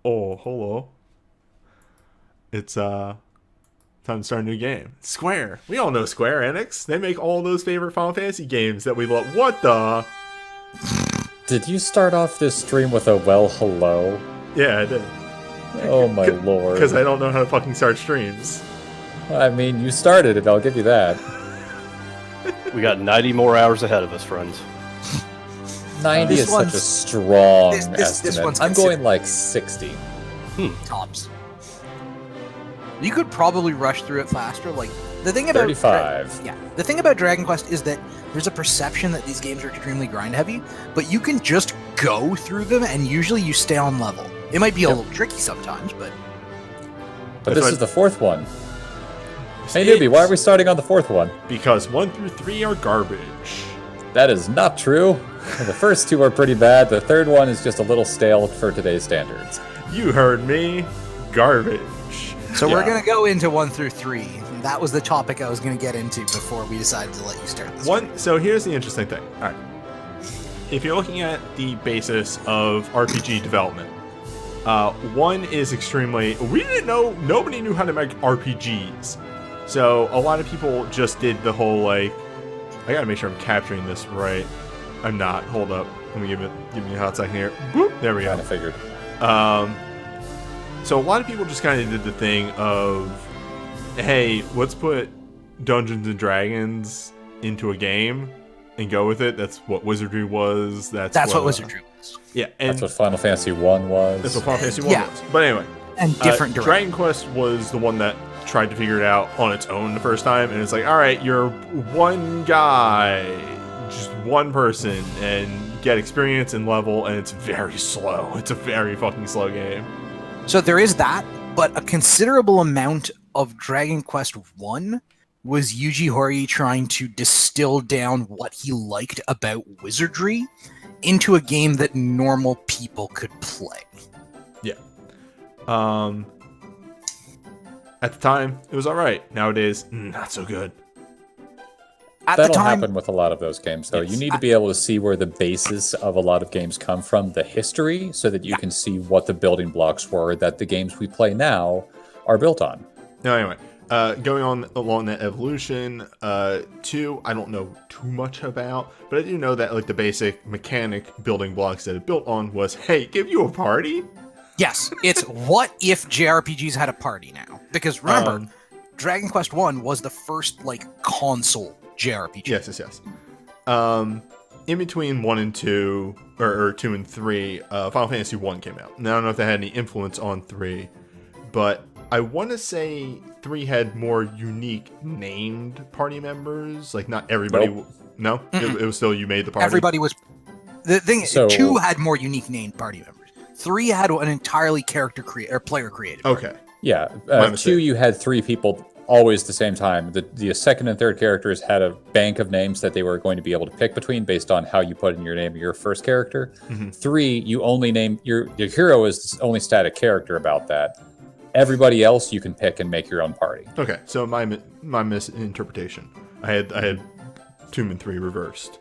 Oh, hello. It's time to start a new game. Square. We all know Square Enix. They make all those favorite Final Fantasy games that we love. What the? Did you start off this stream with a well hello? Yeah, I did. Oh my lord. Because I don't know how to fucking start streams. I mean, you started it, I'll give you that. We got 90 more hours ahead of us, friends. 90 is such a strong this estimate. one's I'm going like 60. Tops. You could probably rush through it faster. Like the thing about 35. The thing about Dragon Quest is that there's a perception that these games are extremely grind heavy, but you can just go through them and usually you stay on level. It might be a little tricky sometimes, but this is the fourth one. Hey newbie, why are we starting on the fourth one? Because 1 through 3 are garbage. That is not true. The first two are pretty bad. The third one is just a little stale for today's standards. You heard me. Garbage. So we're going to go into 1 through 3. That was the topic I was going to get into before we decided to let you start this. So here's the interesting thing. All right. If you're looking at the basis of RPG development, one is extremely... We didn't know... Nobody knew how to make RPGs. So a lot of people just did the whole, like... I gotta make sure I'm capturing this right. I'm not. Hold up. Let me give me a hot second here. Boop. There we go. Kind of figured. So a lot of people just kind of did the thing of, hey, let's put Dungeons and Dragons into a game and go with it. That's what Wizardry was. That's what Wizardry was. Yeah, and that's what Final Fantasy 1 was. That's what Final Fantasy 1 was. But anyway, and different Dragon Quest was the one that tried to figure it out on its own the first time, and it's like, all right, you're one guy, just one person, and get experience and level, and it's very slow. It's a very fucking slow game. So there is that, but a considerable amount of Dragon Quest 1 was Yuji Horii trying to distill down what he liked about wizardry into a game that normal people could play. Yeah. At the time, it was alright. Nowadays, not so good. That'll happen with a lot of those games, though. Yes. You need to be able to see where the basis of a lot of games come from, the history, so that you can see what the building blocks were that the games we play now are built on. Now, anyway, going on along that evolution, 2, I don't know too much about, but I do know that like the basic mechanic building blocks that it built on was, hey, give you a party? Yes, it's what if JRPGs had a party now? Because remember, Dragon Quest 1 was the first like console JRPG. Yes. In between 1 and 2, or 2 and 3, Final Fantasy 1 came out. Now, I don't know if that had any influence on 3, but I want to say 3 had more unique named party members. Like, not everybody... Nope. No? It was still you made the party? Everybody was... The thing is, 2 had more unique named party members. 3 had an entirely player created. Okay. Yeah. 2, you had 3 people... always the same time. The second and third characters had a bank of names that they were going to be able to pick between based on how you put in your name of your first character. 3, you only name your hero is the only static character about that. Everybody else you can pick and make your own party. Okay, so my misinterpretation. I had 2 and 3 reversed.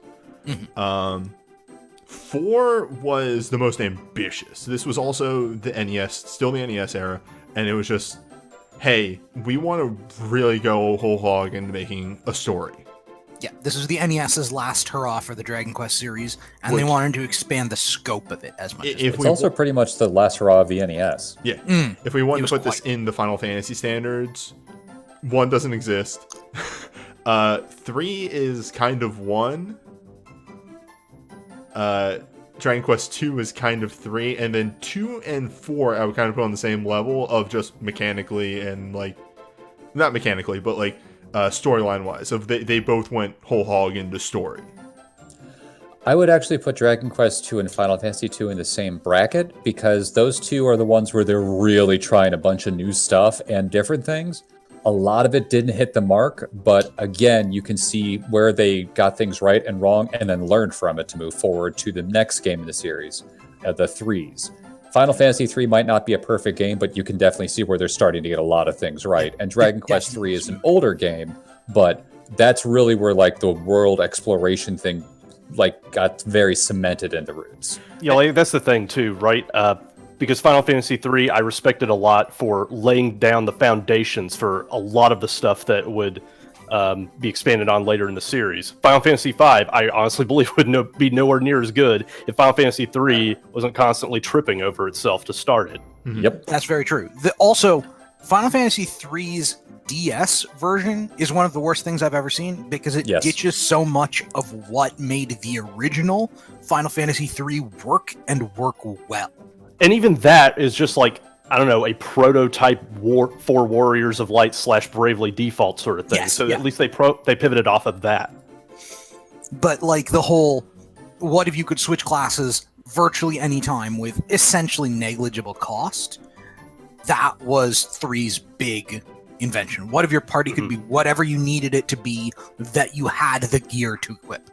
4 was the most ambitious. This was also the NES, still the NES era, and it was just, hey, we want to really go whole hog into making a story. Yeah, this was the NES's last hurrah for the Dragon Quest series, and they wanted to expand the scope of it as much as possible. It's also pretty much the last hurrah of the NES. Yeah. If we want to put this in the Final Fantasy standards, 1 doesn't exist. 3 is kind of 1. Dragon Quest 2 is kind of 3, and then 2 and 4 I would kind of put on the same level of just mechanically and like, not mechanically, but like storyline wise. So they both went whole hog into story. I would actually put Dragon Quest 2 and Final Fantasy 2 in the same bracket because those two are the ones where they're really trying a bunch of new stuff and different things. A lot of it didn't hit the mark, but again, you can see where they got things right and wrong and then learned from it to move forward to the next game in the series, the 3s. Final Fantasy 3 might not be a perfect game, but you can definitely see where they're starting to get a lot of things right. And Dragon Quest 3 is an older game, but that's really where like the world exploration thing like got very cemented in the roots. Yeah, like, that's the thing too, right? because Final Fantasy III I respected a lot for laying down the foundations for a lot of the stuff that would be expanded on later in the series. Final Fantasy V, I honestly believe would be nowhere near as good if Final Fantasy III wasn't constantly tripping over itself to start it. Mhm. Yep. That's very true. Also, Final Fantasy III's DS version is one of the worst things I've ever seen because it Yes. ditches so much of what made the original Final Fantasy III work and work well. And even that is just like, I don't know, a prototype for Warriors of Light / Bravely Default sort of thing. Yes, So yeah. at least they pivoted off of that. But like the whole, what if you could switch classes virtually any time with essentially negligible cost? That was 3's big invention. What if your party could be whatever you needed it to be, that you had the gear to equip?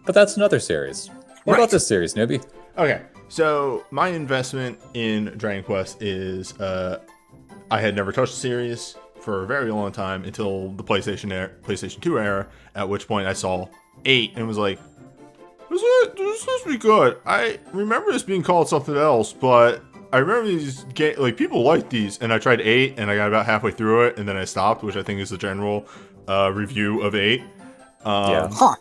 But that's another series. What Right. about this series, newbie? Okay, so my investment in Dragon Quest is I had never touched the series for a very long time until the PlayStation 2 era, at which point I saw 8 and was like, this is supposed to be good. I remember this being called something else, but I remember these like people like these, and I tried 8 and I got about halfway through it and then I stopped, which I think is the general review of 8. Yeah. Huh.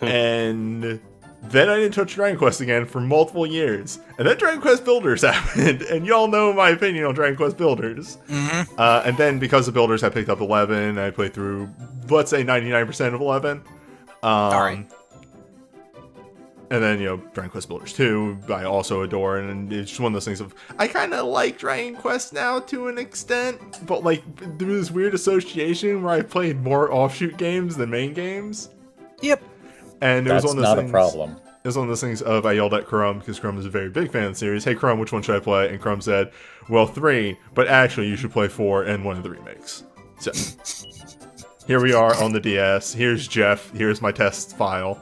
And then I didn't touch Dragon Quest again for multiple years. And then Dragon Quest Builders happened. And y'all know my opinion on Dragon Quest Builders. Mm-hmm. And then because of Builders, I picked up 11. I played through, let's say, 99% of 11. Alright. And then, Dragon Quest Builders 2, I also adore. And it's just one of those things of, I kind of like Dragon Quest now to an extent. But, like, there's this weird association where I played more offshoot games than main games. Yep. And it was That's one of those not things, a problem. It was one of those things of I yelled at Crumb because Crumb is a very big fan of the series. Hey Crumb, which one should I play? And Crumb said, well, 3, but actually you should play 4 and one of the remakes. So here we are on the DS. Here's Jeff. Here's my test file.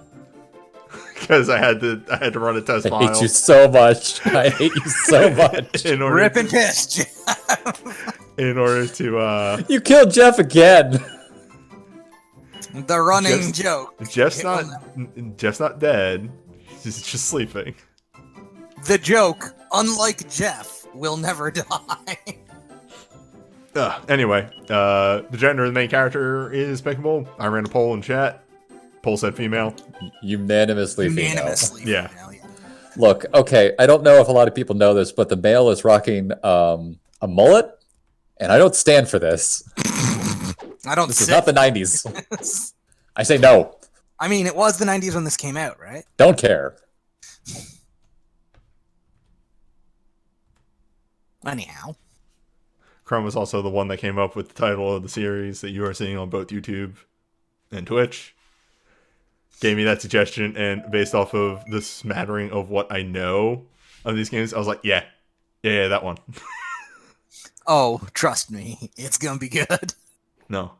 Because I had to run a test I file. hate you so much. I hate you so much. in order Rip and to, piss. in order to You killed Jeff again. The running Jeff's- joke. Jeff's not dead. He's just sleeping. The joke, unlike Jeff, will never die. Anyway, the gender of the main character is pickable. I ran a poll in chat. Poll said female. Unanimously female. Unanimously. Yeah. female, yeah. Look, okay, I don't know if a lot of people know this, but the male is rocking a mullet, and I don't stand for this. I don't This is say not the 90s. I say no. I mean, it was the 90s when this came out, right? Don't care. Anyhow. Crumb was also the one that came up with the title of the series that you are seeing on both YouTube and Twitch. Gave me that suggestion, and based off of the smattering of what I know of these games, I was like, yeah, that one. Oh, trust me, it's gonna be good. No.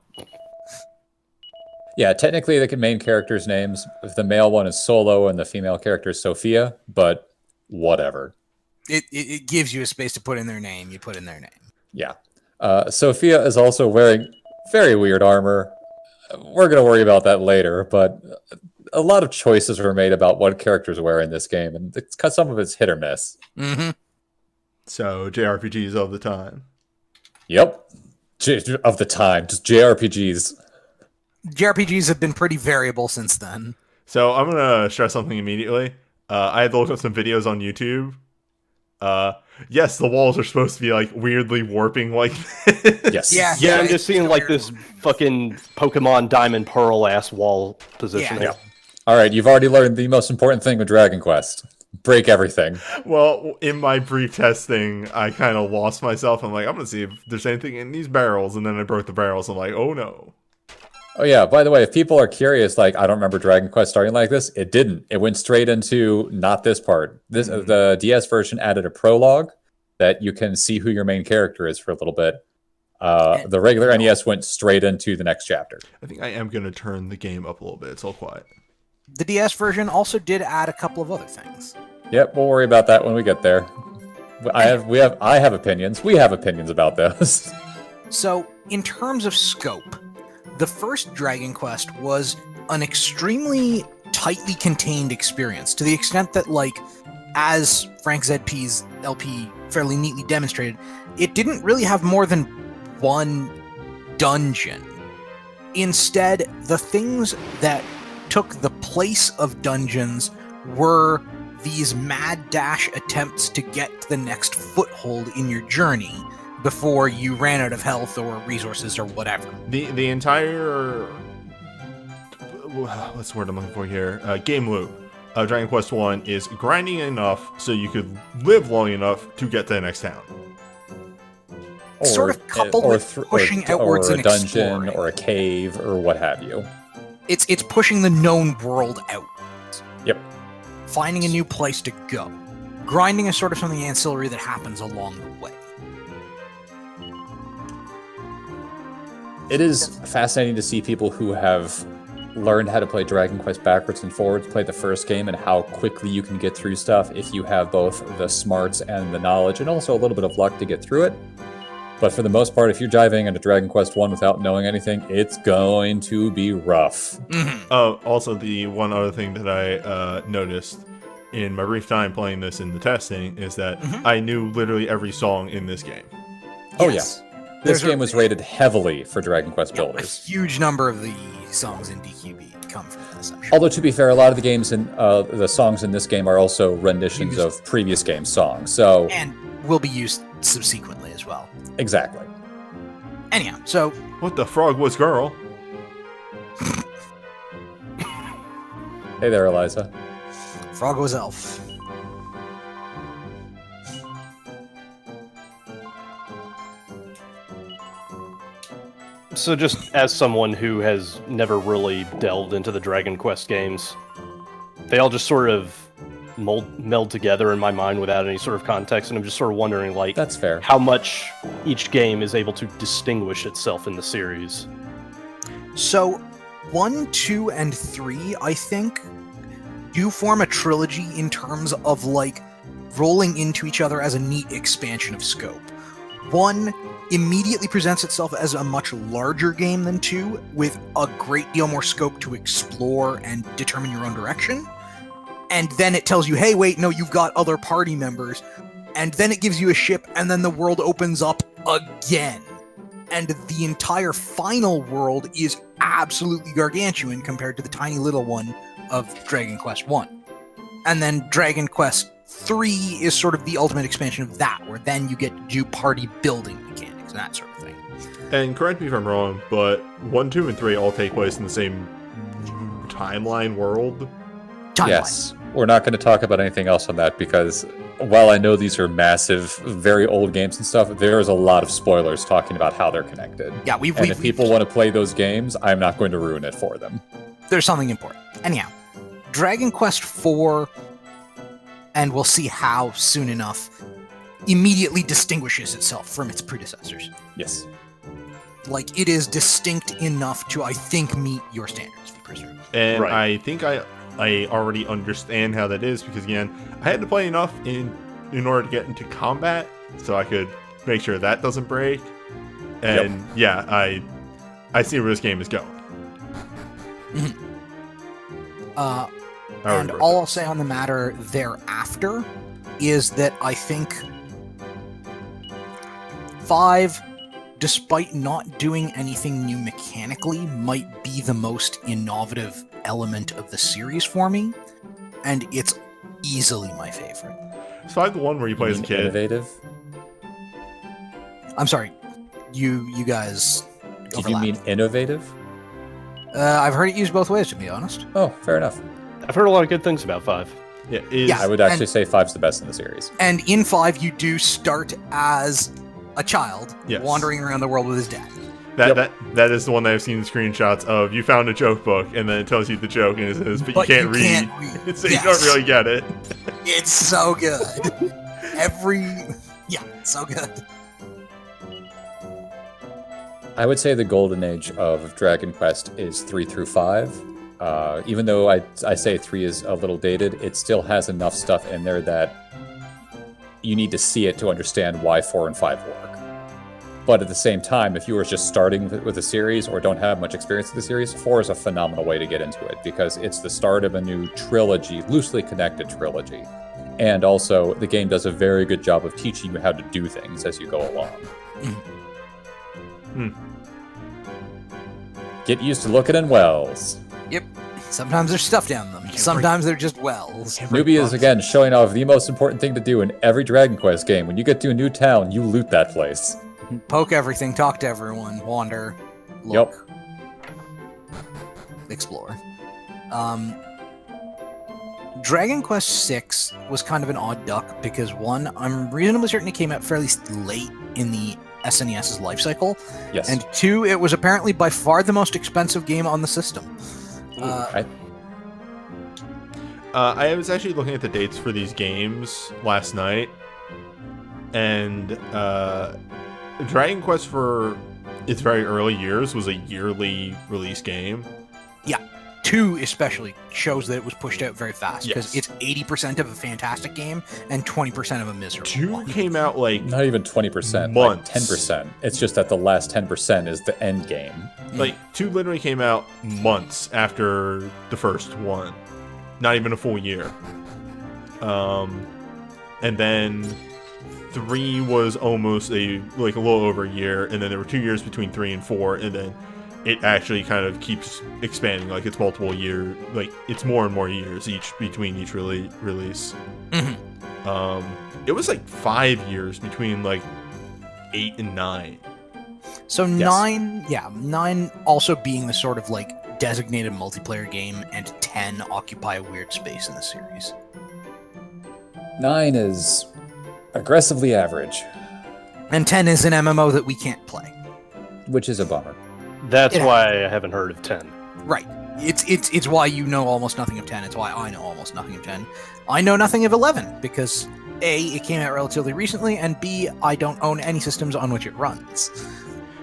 Yeah, technically the main characters' names, if the male one is Solo and the female character is Sophia, but whatever. It gives you a space to put in their name. You put in their name. Yeah. Sophia is also wearing very weird armor. We're going to worry about that later, but a lot of choices were made about what characters wear in this game, and some of it's hit or miss. Mm-hmm. So, JRPGs of the time. Yep. Of the time, just JRPGs. JRPGs have been pretty variable since then. So, I'm going to stress something immediately. I had to look up some videos on YouTube. Yes, the walls are supposed to be like weirdly warping like this. Yes. Yeah, I'm it's just seeing like weird. this fucking Pokemon Diamond Pearl ass wall positioning. Yeah. All right, you've already learned the most important thing with Dragon Quest. Break everything. Well, in my brief testing, I kind of lost myself. I'm like, I'm going to see if there's anything in these barrels. And then I broke the barrels. I'm like, oh no. Oh yeah, by the way, if people are curious, like, I don't remember Dragon Quest starting like this, it didn't. It went straight into not this part. The DS version added a prologue that you can see who your main character is for a little bit. The regular NES went straight into the next chapter. I think I am going to turn the game up a little bit. It's all quiet. The DS version also did add a couple of other things. Yep, we'll worry about that when we get there. I have opinions. We have opinions about those. So, in terms of scope, the first Dragon Quest was an extremely tightly contained experience, to the extent that, like, as Frank ZP's LP fairly neatly demonstrated, it didn't really have more than one dungeon. Instead, the things that took the place of dungeons were these mad dash attempts to get to the next foothold in your journey before you ran out of health or resources or whatever. The entire what's the word I'm looking for here? Game loop of Dragon Quest 1 is grinding enough so you could live long enough to get to the next town. Sort of coupled with pushing outwards or a and dungeon exploring. or a cave or what have you. It's pushing the known world out. Yep. Finding a new place to go. Grinding is sort of something ancillary that happens along the way. It is fascinating to see people who have learned how to play Dragon Quest backwards and forwards play the first game and how quickly you can get through stuff if you have both the smarts and the knowledge and also a little bit of luck to get through it. But for the most part, if you're diving into Dragon Quest 1 without knowing anything, it's going to be rough. Mm-hmm. Also, the one other thing that I noticed in my brief time playing this in the testing is that I knew literally every song in this game. Oh, Yes. yeah. This There's game was rated heavily for Dragon Quest A builders. huge number of the songs in DQB come from this, I'm sure. Although, to be fair, a lot of the games in the songs in this game are also renditions of previous game songs. So, And will be used subsequently as well. exactly. Anyhow, so What the frog was girl? Hey there, Eliza. Frog was elf. So just as someone who has never really delved into the Dragon Quest games, they all just sort of meld together in my mind without any sort of context, and I'm just sort of wondering, like, That's fair. how much each game is able to distinguish itself in the series. So 1, 2, and 3, I think, do form a trilogy in terms of, like, rolling into each other as a neat expansion of scope. 1 immediately presents itself as a much larger game than 2, with a great deal more scope to explore and determine your own direction. And then it tells you, hey, wait, no, you've got other party members. And then it gives you a ship, and then the world opens up again. And the entire final world is absolutely gargantuan compared to the tiny little one of Dragon Quest 1. And then Dragon Quest 3 is sort of the ultimate expansion of that, where then you get to do party building mechanics and that sort of thing. And correct me if I'm wrong, but 1, 2, and 3 all take place in the same timeline world. Timeline. Yes. We're not going to talk about anything else on that because while I know these are massive, very old games and stuff, there's a lot of spoilers talking about how they're connected. Yeah, And if people want to play those games, I'm not going to ruin it for them. there's something important. Anyhow, Dragon Quest 4, and we'll see how soon enough, immediately distinguishes itself from its predecessors. Yes. Like, it is distinct enough to, I think, meet your standards for Prisoner. And Right. I think I already understand how that is because, again, I had to play enough in order to get into combat so I could make sure that doesn't break. And yeah, I see where this game is going. I And regret all that. I'll say on the matter thereafter is that I think 5, despite not doing anything new mechanically, might be the most innovative element of the series for me, and it's easily my favorite. Is 5 the one where you play as a kid? Innovative? I'm sorry, you guys Did you overlap. mean innovative? I've heard it used both ways, to be honest. Oh, fair enough. I've heard a lot of good things about 5. Yeah, Yeah. I would actually say 5's the best in the series. And in 5, you do start as a child, Yes. wandering around the world with his dad. That is the one that I've seen screenshots of. You found a joke book, and then it tells you the joke, and it says, but you can't read. So you Yes. don't really get it. It's so good. Yeah, so good. I would say the golden age of Dragon Quest is 3 through 5. Even though I say 3 is a little dated, it still has enough stuff in there that you need to see it to understand why 4 and 5 work. But at the same time, if you are just starting with a series or don't have much experience with the series, 4 is a phenomenal way to get into it because it's the start of a new trilogy, loosely connected trilogy. And also, the game does a very good job of teaching you how to do things as you go along. Get used to looking in wells. Yep. Sometimes there's stuff down them. Sometimes they're just wells. Newbie is, again, showing off the most important thing to do in every Dragon Quest game. When you get to a new town, you loot that place. Poke everything, talk to everyone, wander, look, explore. Dragon Quest VI was kind of an odd duck because, one, I'm reasonably certain it came out fairly late in the SNES's life cycle, Yes. and two, it was apparently by far the most expensive game on the system. I was actually looking at the dates for these games last night, and Dragon Quest for its very early years was a yearly release game. Yeah, 2 especially shows that it was pushed out very fast because Yes. it's 80% of a fantastic game and 20% of a miserable 2 one. came out like Not even 20%, months. like 10%. It's just that the last 10% is the end game. Like 2 literally came out months after the first one, not even a full year. And then 3 was almost a little over a year, and then there were 2 years between 3 and 4, and then it actually kind of keeps expanding. Like it's multiple year, like it's more and more years between each release. It was like 5 years between like 8 and 9. So 9 also being the sort of like designated multiplayer game, and 10 occupy a weird space in the series. 9 is aggressively average, And 10 is an MMO that we can't play. which is a bummer. That's Yeah. why I haven't heard of 10. Right. It's why you know almost nothing of 10. It's why I know almost nothing of 10. I know nothing of 11 because A, it came out relatively recently, and B, I don't own any systems on which it runs.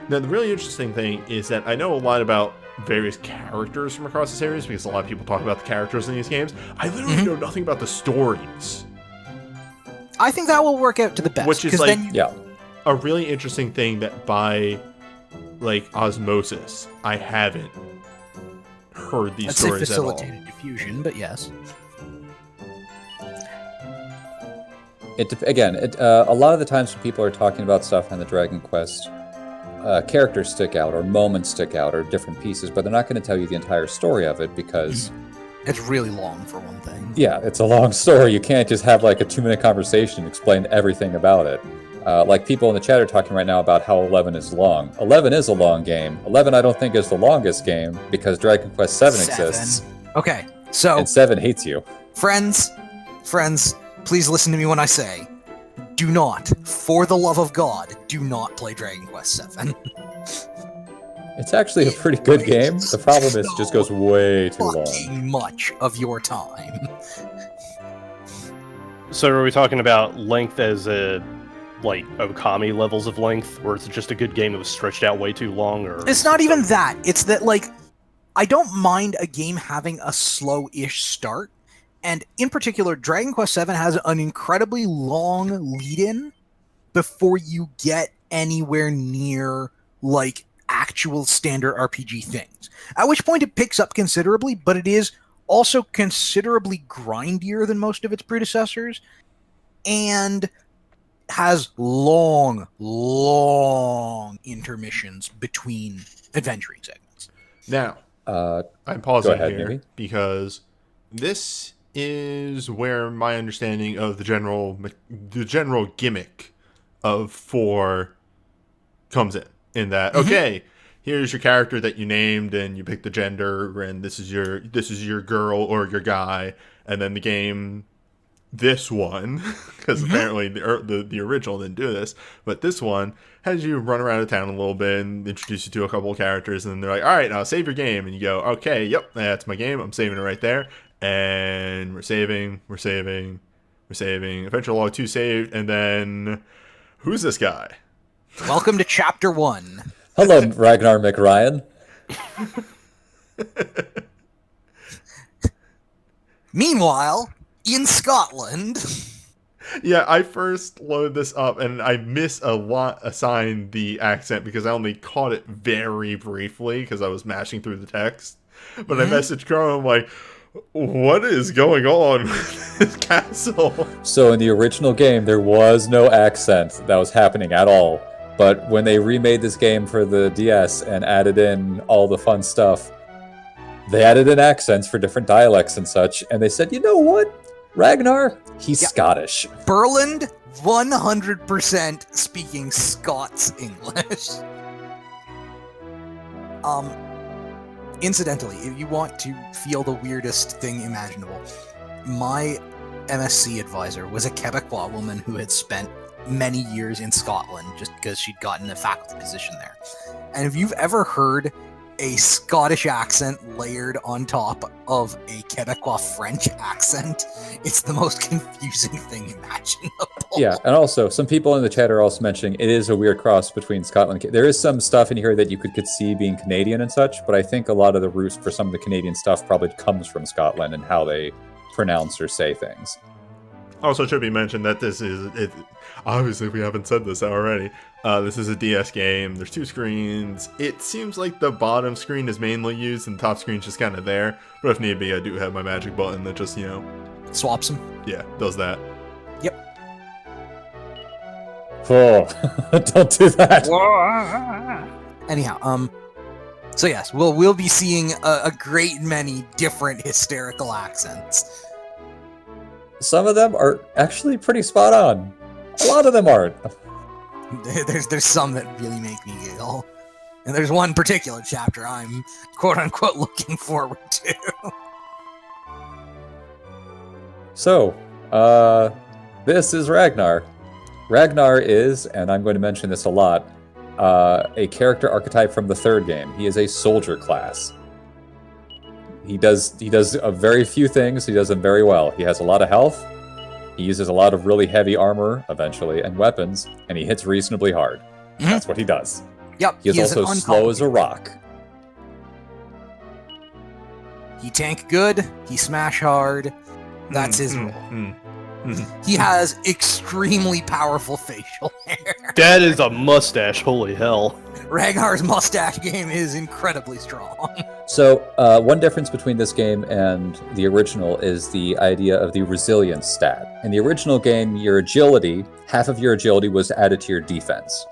Now, the really interesting thing is that I know a lot about various characters from across the series because a lot of people talk about the characters in these games. I literally know nothing about the stories, I think that will work out to the best. which is 'cause like then Yeah. a really interesting thing that by like osmosis, I haven't heard these I'd say stories at all. facilitated diffusion, but yes. A lot of the times when people are talking about stuff on the Dragon Quest, characters stick out, or moments stick out, or different pieces, but they're not going to tell you the entire story of it because, It's really long for one thing. yeah, it's a long story. You can't just have like a 2-minute conversation and explain everything about it. Like people in the chat are talking right now about how 11 is long. 11 is a long game. 11 I don't think is the longest game because Dragon Quest 7 exists, Okay, so and 7 hates you. friends, please listen to me when I say, do not, for the love of God, do not play Dragon Quest 7. It's actually a pretty good game. The problem is it just goes way too long. Fucking much of your time. So are we talking about length as a like Okami levels of length, or is it just a good game that was stretched out way too long? Or It's not even that. It's that, like, I don't mind a game having a slow-ish start, and in particular, Dragon Quest VII has an incredibly long lead-in before you get anywhere near, like, actual standard RPG things. At which point it picks up considerably, but it is also considerably grindier than most of its predecessors, and has long intermissions between adventuring segments. Now, Uh, I'm pausing ahead, here maybe. because this is where my understanding of the general gimmick of 4 comes in that okay, here's your character that you named and you pick the gender, and this is your girl or your guy, and then the game, this one, because apparently the original didn't do this, but this one has you run around the town a little bit and introduce you to a couple of characters, and then they're like, all right, now save your game, and you go, okay, yep, that's my game, I'm saving it right there, and we're saving, Adventure Log 2 saved, and then who's this guy? Welcome to Chapter 1. hello, Ragnar McRyan. Meanwhile, in Scotland... Yeah, I first loaded this up and I misassigned the accent because I only caught it very briefly because I was mashing through the text. But I messaged Chrome, I'm like, What is going on with this castle? So in the original game, there was no accent that was happening at all. But when they remade this game for the DS and added in all the fun stuff, they added in accents for different dialects and such. And they said, you know what? Ragnar, he's Scottish. Berland, 100% speaking Scots English. Incidentally, if you want to feel the weirdest thing imaginable, my MSc advisor was a Quebecois woman who had spent many years in Scotland just because she'd gotten a faculty position there. And if you've ever heard a Scottish accent layered on top of a Quebecois French accent, it's the most confusing thing imaginable. Yeah, and also, some people in the chat are also mentioning it is a weird cross between Scotland. There is some stuff in here that you could see being Canadian and such, but I think a lot of the roots for some of the Canadian stuff probably comes from Scotland and how they pronounce or say things. Also, it should be mentioned that this is it. Obviously, we haven't said this already. This is a DS game. There's 2 screens. It seems like the bottom screen is mainly used, and the top screen's just kind of there. But if need be, I do have my magic button that just, Swaps them. yeah, does that. Yep. Oh, don't do that. Anyhow, so yes, we'll be seeing a great many different hysterical accents. Some of them are actually pretty spot on. A lot of them aren't. There's some that really make me giggle. And there's one particular chapter I'm quote-unquote looking forward to. So, this is Ragnar. Ragnar is, and I'm going to mention this a lot, a character archetype from the 3rd game. He is a soldier class. He does a very few things. He does them very well. He has a lot of health. He uses a lot of really heavy armor, eventually, and weapons, and he hits reasonably hard. Mhm. That's what he does. Yep, He is also an slow as a rock. He tank good, he smash hard. That's his role. Mm. He has extremely powerful facial hair. That is a mustache, holy hell. Ragnar's mustache game is incredibly strong. So, one difference between this game and the original is the idea of the resilience stat. In the original game, your agility, half of your agility was added to your defense.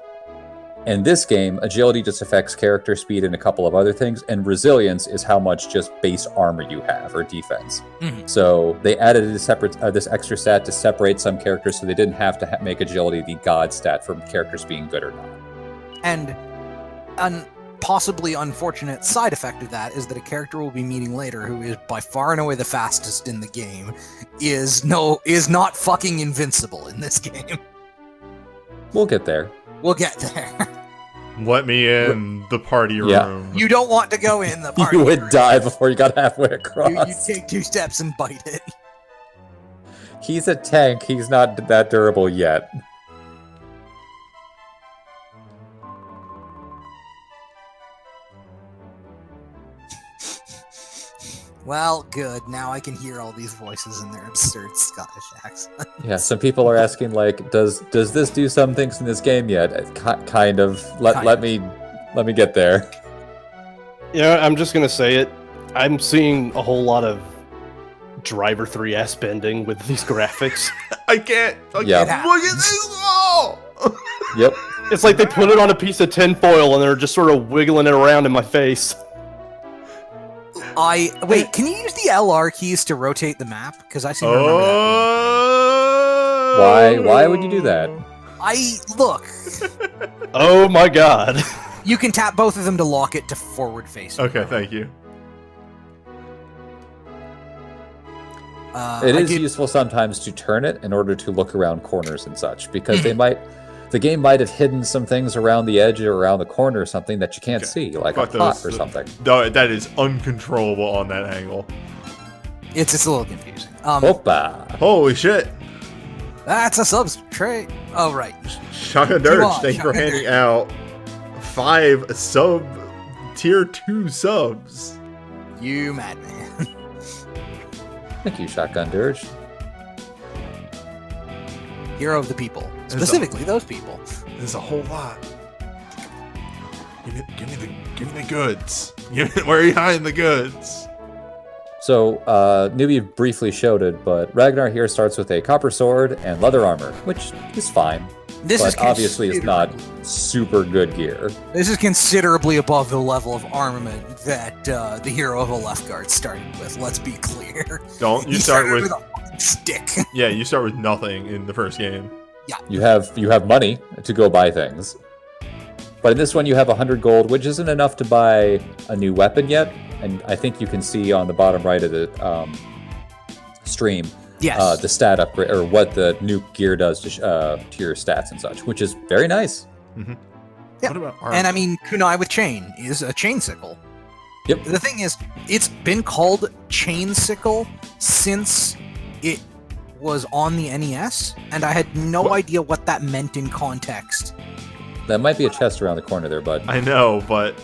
In this game, agility just affects character speed and a couple of other things, and resilience is how much just base armor you have, or defense. Mhm. So they added a separate, this extra stat to separate some characters so they didn't have to make agility the god stat for characters being good or not. And an possibly unfortunate side effect of that is that a character we'll be meeting later, who is by far and away the fastest in the game, is not fucking invincible in this game. We'll get there. We'll get there. Let me in the party room. You don't want to go in the party. You would room. die before you got halfway across. You take 2 steps and bite it. He's a tank. He's not that durable yet. Well, good. Now I can hear all these voices in their absurd Scottish accent. Yeah, some people are asking, like, does this do some things in this game yet? Kind of. Let me get there. Yeah, I'm just gonna say it. I'm seeing a whole lot of Driver 3 ass bending with these graphics. I can't. Yeah. Look at this wall. Yep. It's like they put it on a piece of tinfoil and they're just sort of wiggling it around in my face. Wait, can you use the LR keys to rotate the map? Because I seem to remember that. Why would you do that? Look. Oh my god. You can tap both of them to lock it to forward facing. Okay, thank you. It is useful sometimes to turn it in order to look around corners and such, because the game might have hidden some things around the edge or around the corner or something that you can't see, like Fuck a pot those. or something. That is uncontrollable on that angle. It's a little confusing. Opa! Holy shit. That's a substrate. Oh, right. Shaka Come Dirge, on, thank you for Shaka handing out 5 tier 2 subs. You madman. Thank you, Shotgun Dirge. Hero of the people. Specifically, those people. There's a whole lot. Give me the goods. Where are you hiding the goods? So, Newbie briefly showed it, but Ragnar here starts with a copper sword and leather armor, which is fine. This but is obviously it's not super good gear. This is considerably above the level of armament that the hero of Alefgard started with. Let's be clear. Don't you He start started with a fucking stick. yeah, you start with nothing in the first game. You have money to go buy things. But in this one you have 100 gold, which isn't enough to buy a new weapon yet. And I think you can see on the bottom right of the stream Yes. the stat upgrade, or what the new gear does to your stats and such, which is very nice. Mm-hmm. Yeah. What about armor? And I mean, kunai with chain is a chain sickle. Yep. The thing is, it's been called chain sickle since it was on the NES, and I had no idea what that meant in context. That might be a chest around the corner there, bud. I know, but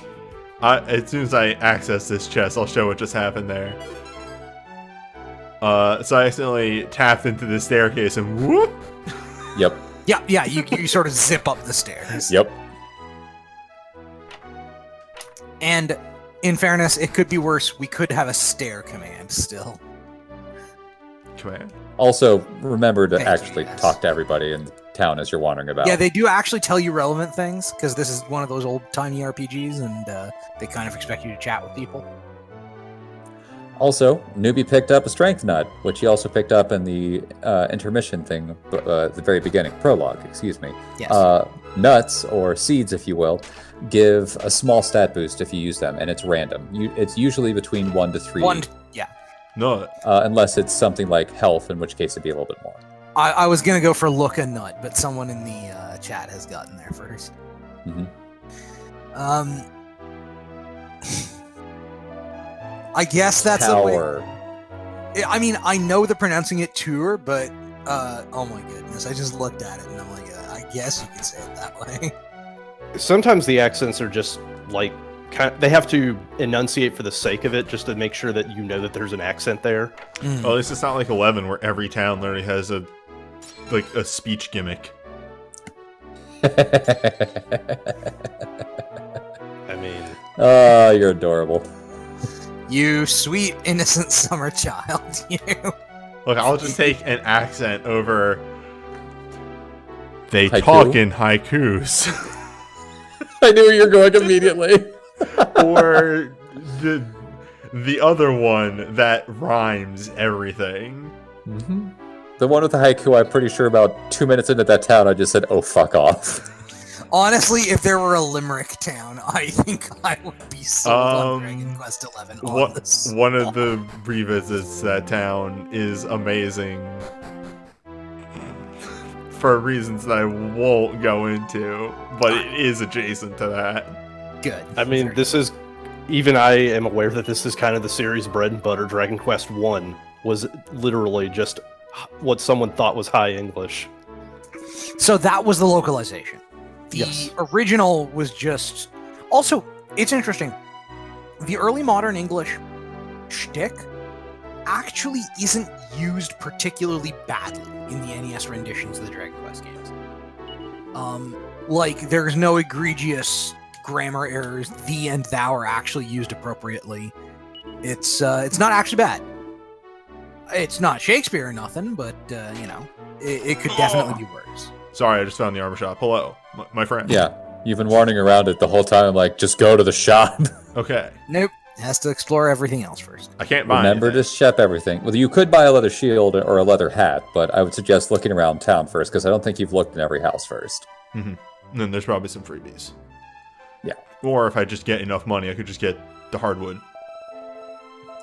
as soon as I access this chest, I'll show what just happened there. So I accidentally tapped into the staircase and whoop! Yep. Yeah, you sort of zip up the stairs. Yep. And in fairness, it could be worse. We could have a stair command still. Command. Also, remember to Thank you, actually yes. talk to everybody in town as you're wandering about. Yeah, they do actually tell you relevant things, because this is one of those old-timey RPGs, and they kind of expect you to chat with people. Also, Newbie picked up a strength nut, which he also picked up in the intermission thing, the very beginning, prologue, excuse me. Yes. Nuts, or seeds if you will, give a small stat boost if you use them, and it's random. It's usually between 1 to 3. Yeah. No. Unless it's something like health, in which case it'd be a little bit more. I was going to go for look a nut, but someone in the chat has gotten there first. Mm-hmm. I guess that's a way. Power. I mean, I know the pronouncing it tour, but oh my goodness, I just looked at it and I'm like, I guess you could say it that way. Sometimes the accents are just like they have to enunciate for the sake of it, just to make sure that you know that there's an accent there. Well, at least it's not like 11, where every town literally has a speech gimmick. I mean, Oh, you're adorable. You sweet innocent summer child, you. Look, I'll just take an accent over. They Haiku? talk in haikus. I knew you were going immediately. Or the other one that rhymes everything. Mm-hmm. The one with the haiku, I'm pretty sure about 2 minutes into that town, I just said, oh, fuck off. Honestly, if there were a Limerick town, I think I would be sold on Dragon Quest XI. One of the revisits to that town is amazing for reasons that I won't go into, but it is adjacent to that. Good. I mean, this is even I am aware that this is kind of the series bread and butter. Dragon Quest 1 was literally just what someone thought was high English. So that was the localization. The Yes. original was just... Also, it's interesting. The early modern English shtick actually isn't used particularly badly in the NES renditions of the Dragon Quest games. Like, there's no egregious grammar errors. The and thou are actually used appropriately. It's not actually bad. It's not Shakespeare or nothing, but, you know, it could definitely be worse. Sorry, I just found the armor shop. Hello, my friend. Yeah, you've been warning around it the whole time. I'm like, just go to the shop. Okay. Nope. Has to explore everything else first. I can't buy Remember anything. to ship everything. Well, you could buy a leather shield or a leather hat, but I would suggest looking around town first, because I don't think you've looked in every house first. And then there's probably some freebies. Yeah. Or if I just get enough money, I could just get the hardwood.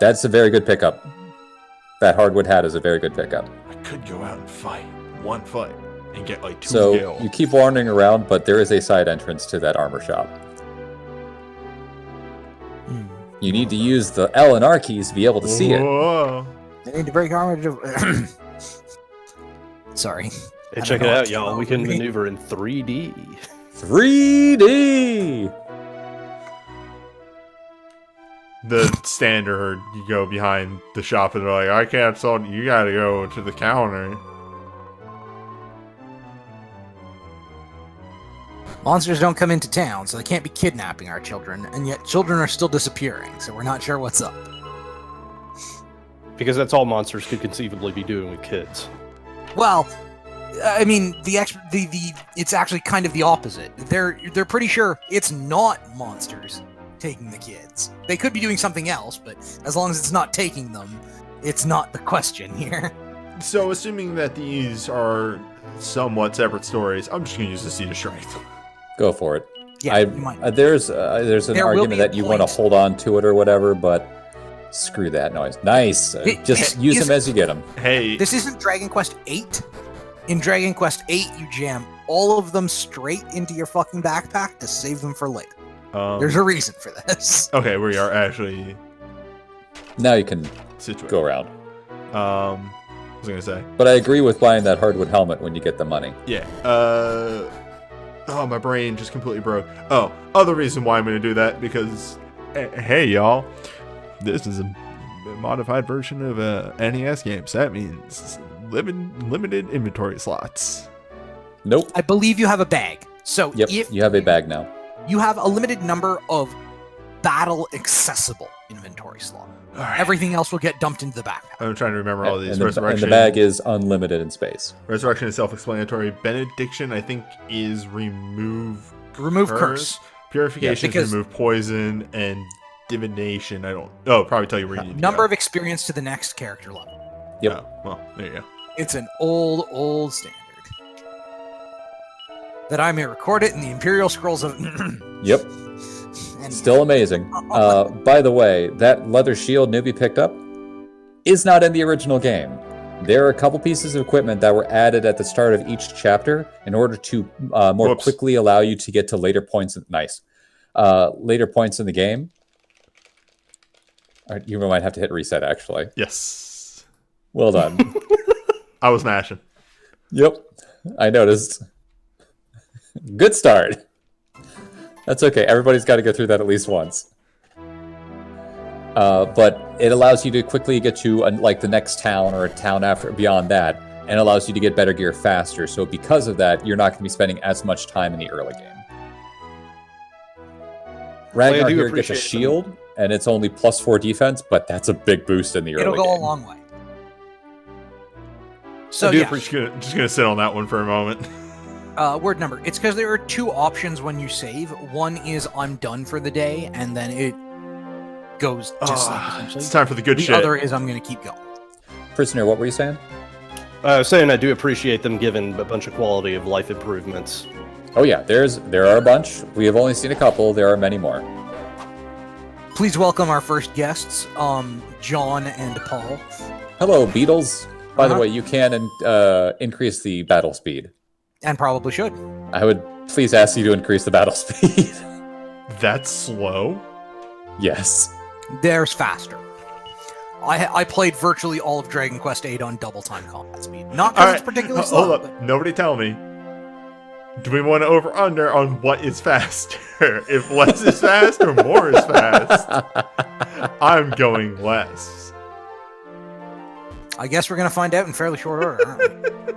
That's a very good pickup. That hardwood hat is a very good pickup. I could go out and fight. One fight. And get like 2 So skill. you keep wandering around, but there is a side entrance to that armor shop. You need to use the L and R keys to be able to see it. Whoa. I need to break armor to... Sorry. Hey, I check don't it know out, what's y'all. wrong We can with me. maneuver in 3D. 3D! The standard, you go behind the shop and they're like, I can't sell, you gotta go to the counter. Monsters don't come into town, so they can't be kidnapping our children, and yet children are still disappearing, so we're not sure what's up. Because that's all monsters could conceivably be doing with kids. Well, I mean, it's actually kind of the opposite. They're pretty sure it's not monsters taking the kids. They could be doing something else, but as long as it's not taking them, it's not the question here. So, assuming that these are somewhat separate stories, I'm just going to use the Seed of Strength. Go for it. Yeah, you might. There's an There will argument be a that you want to point. hold on to it or whatever, but screw that noise. Nice. Just use them as you get them. Hey, This isn't Dragon Quest VIII. In Dragon Quest VIII, you jam all of them straight into your fucking backpack to save them for later. There's a reason for this. okay, we are actually Now you can situated. go around. What was I going to say? But I agree with buying that hardwood helmet when you get the money. Yeah. Oh, my brain just completely broke. Oh, other reason why I'm going to do that, because, hey, y'all, this is a modified version of a NES game, so that means limited inventory slots. Nope. I believe you have a bag. So Yep. if You have a bag now. you have a limited number of battle accessible inventory slots. All right. Everything else will get dumped into the backpack. I'm trying to remember all these. And the Resurrection. bag is unlimited in space. Resurrection is self-explanatory. Benediction, I think, is remove Remove curse. Purification because- is remove poison, and divination. I don't. Oh, probably tell you where you need to Number go. of experience to the next character level. Yep. Oh, well, there you go. It's an old standard. That I may record it in the Imperial Scrolls of. Yep. And Still amazing. By the way, that leather shield Newbie picked up is not in the original game. There are a couple pieces of equipment that were added at the start of each chapter in order to more Whoops. quickly allow you to get to later points. Later points in the game. All right, you might have to hit reset, actually. Yes. Well done. I was mashing. Yep, I noticed. Good start. That's okay. Everybody's got to go through that at least once. But it allows you to quickly get to like the next town or a town after beyond that, and allows you to get better gear faster. So because of that, you're not going to be spending as much time in the early game. Ragnar do here gets a appreciate shield, and it's only +4 defense, but that's a big boost in the early it'll go game. a long way. So I do yeah, appreciate- Just gonna sit on that one for a moment. word number. It's because there are two options when you save. One is I'm done for the day, and then it goes to sleep, essentially. It's time for the good The shit. other is I'm going to keep going. Prisoner, what were you saying? I was saying I do appreciate them giving a bunch of quality of life improvements. Oh yeah, there are a bunch. We have only seen a couple. There are many more. Please welcome our first guests, John and Paul. Hello, Beatles. By the Uh-huh. way, you can increase the battle speed. And probably should. I would please ask you to increase the battle speed. That's slow. Yes. There's faster. I played virtually all of Dragon Quest VIII on double time combat speed. Not because it's particularly slow. Hold up. Nobody tell me. Do we want to over under on what is faster? If less is fast or more is fast, I'm going less. I guess we're going to find out in fairly short order, aren't we?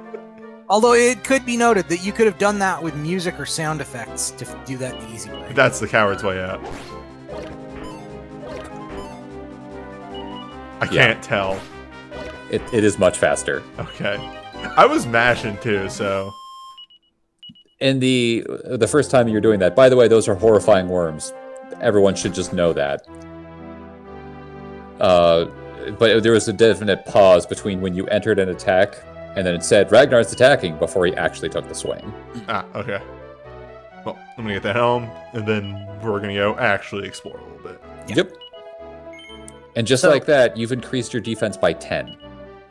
Although it could be noted that you could have done that with music or sound effects to do that the easy way. That's the coward's way out. I can't tell. It is much faster. Okay. I was mashing too, so. And the first time you're doing that, by the way, those are horrifying worms. Everyone should just know that. But there was a definite pause between when you entered an attack and then it said Ragnar's attacking before he actually took the swing. Ah, okay. Well, I'm gonna get the helm, and then we're gonna go actually explore a little bit. Yeah. Yep. And just So- like that, you've increased your defense by 10.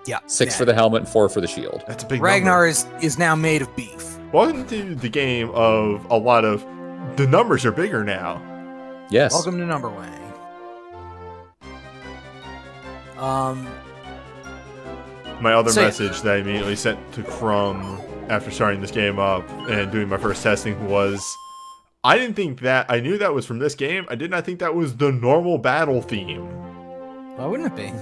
Yeah. 6 yeah. for the helmet and 4 for the shield. That's a big Ragnar number. is now made of beef. Welcome to the game of a lot of. The numbers are bigger now. Yes. Welcome to Numberwang. My other So, yeah. message that I immediately sent to Crumb after starting this game up and doing my first testing was, I didn't think that. I knew that was from this game. I did not think that was the normal battle theme. Why wouldn't it be?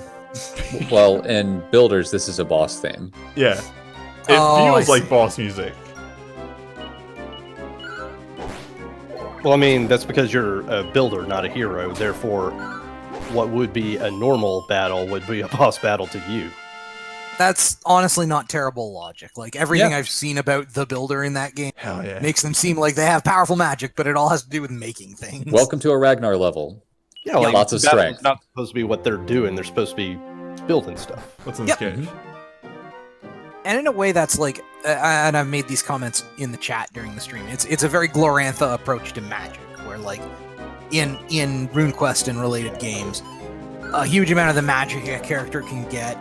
Well, in Builders, this is a boss theme. Yeah. It Oh, feels I like see. boss music. Well, I mean, that's because you're a builder, not a hero. Therefore, what would be a normal battle would be a boss battle to you. That's honestly not terrible logic. Like, everything Yeah. I've seen about the builder in that game Hell yeah. makes them seem like they have powerful magic, but it all has to do with making things. Welcome to a Ragnar level. Yeah, like, lots of battle's strength. not supposed to be what they're doing. They're supposed to be building stuff. What's in this Yep. cage? And in a way, that's like, and I've made these comments in the chat during the stream. It's a very Glorantha approach to magic, where like in RuneQuest and related games, a huge amount of the magic a character can get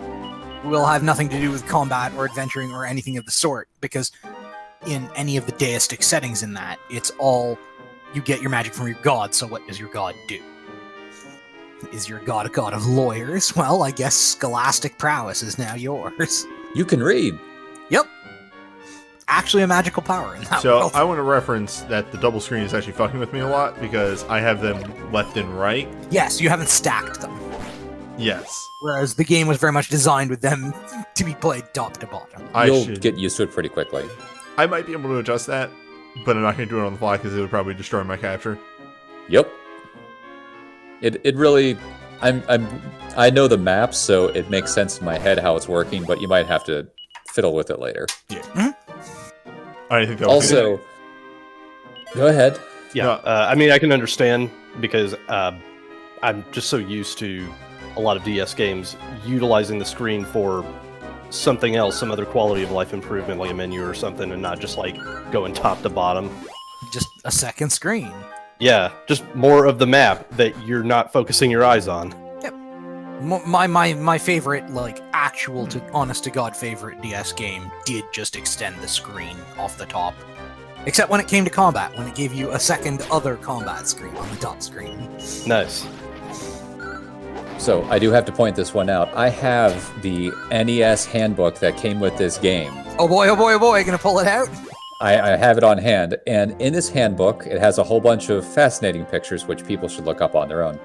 will have nothing to do with combat or adventuring or anything of the sort, because in any of the deistic settings in that, it's all you get your magic from your god. So what does your god do? Is your god a god of lawyers? Well, I guess scholastic prowess is now yours. You can read. Yep. Actually a magical power in that So world. I want to reference that the double screen is actually fucking with me a lot because I have them left and right. Yes, you haven't stacked them. Yes. Whereas the game was very much designed with them to be played top to bottom. You'll get used to it pretty quickly. I might be able to adjust that, but I'm not going to do it on the fly because it would probably destroy my capture. Yep. It really, I know the maps, so it makes sense in my head how it's working, but you might have to fiddle with it later. Yeah. Mm-hmm. I think that was Also, go ahead. Yeah, No. I mean, I can understand because I'm just so used to a lot of DS games utilizing the screen for something else, some other quality of life improvement, like a menu or something, and not just like going top to bottom. Just a second screen. Yeah, just more of the map that you're not focusing your eyes on. My favorite, like, actual to honest to god favorite DS game did just extend the screen off the top. Except when it came to combat, when it gave you a second other combat screen on the top screen. Nice. So I do have to point this one out. I have the NES handbook that came with this game. Oh boy, oh boy, oh boy, gonna pull it out? I have it on hand, and in this handbook, it has a whole bunch of fascinating pictures, which people should look up on their own.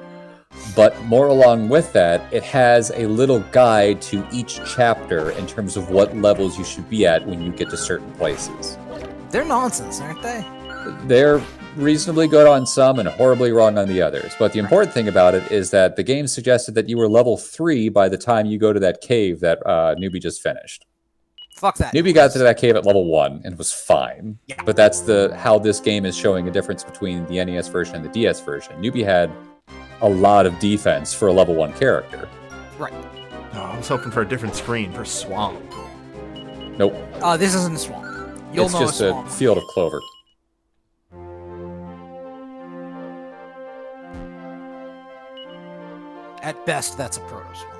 But more along with that, it has a little guide to each chapter in terms of what levels you should be at when you get to certain places. They're nonsense, aren't they? They're reasonably good on some and horribly wrong on the others. But the important thing about it is that the game suggested that you were level 3 by the time you go to that cave that Newbie just finished. Fuck that. Newbie got to that cave at level 1 and was fine. Yeah. But that's how this game is showing a difference between the NES version and the DS version. Newbie had a lot of defense for a level 1 character. Right. Oh, I was hoping for a different screen for Swamp. Nope. This isn't a swamp. You'll It's know just a a swamp. field of clover. At best, that's a proto-swamp.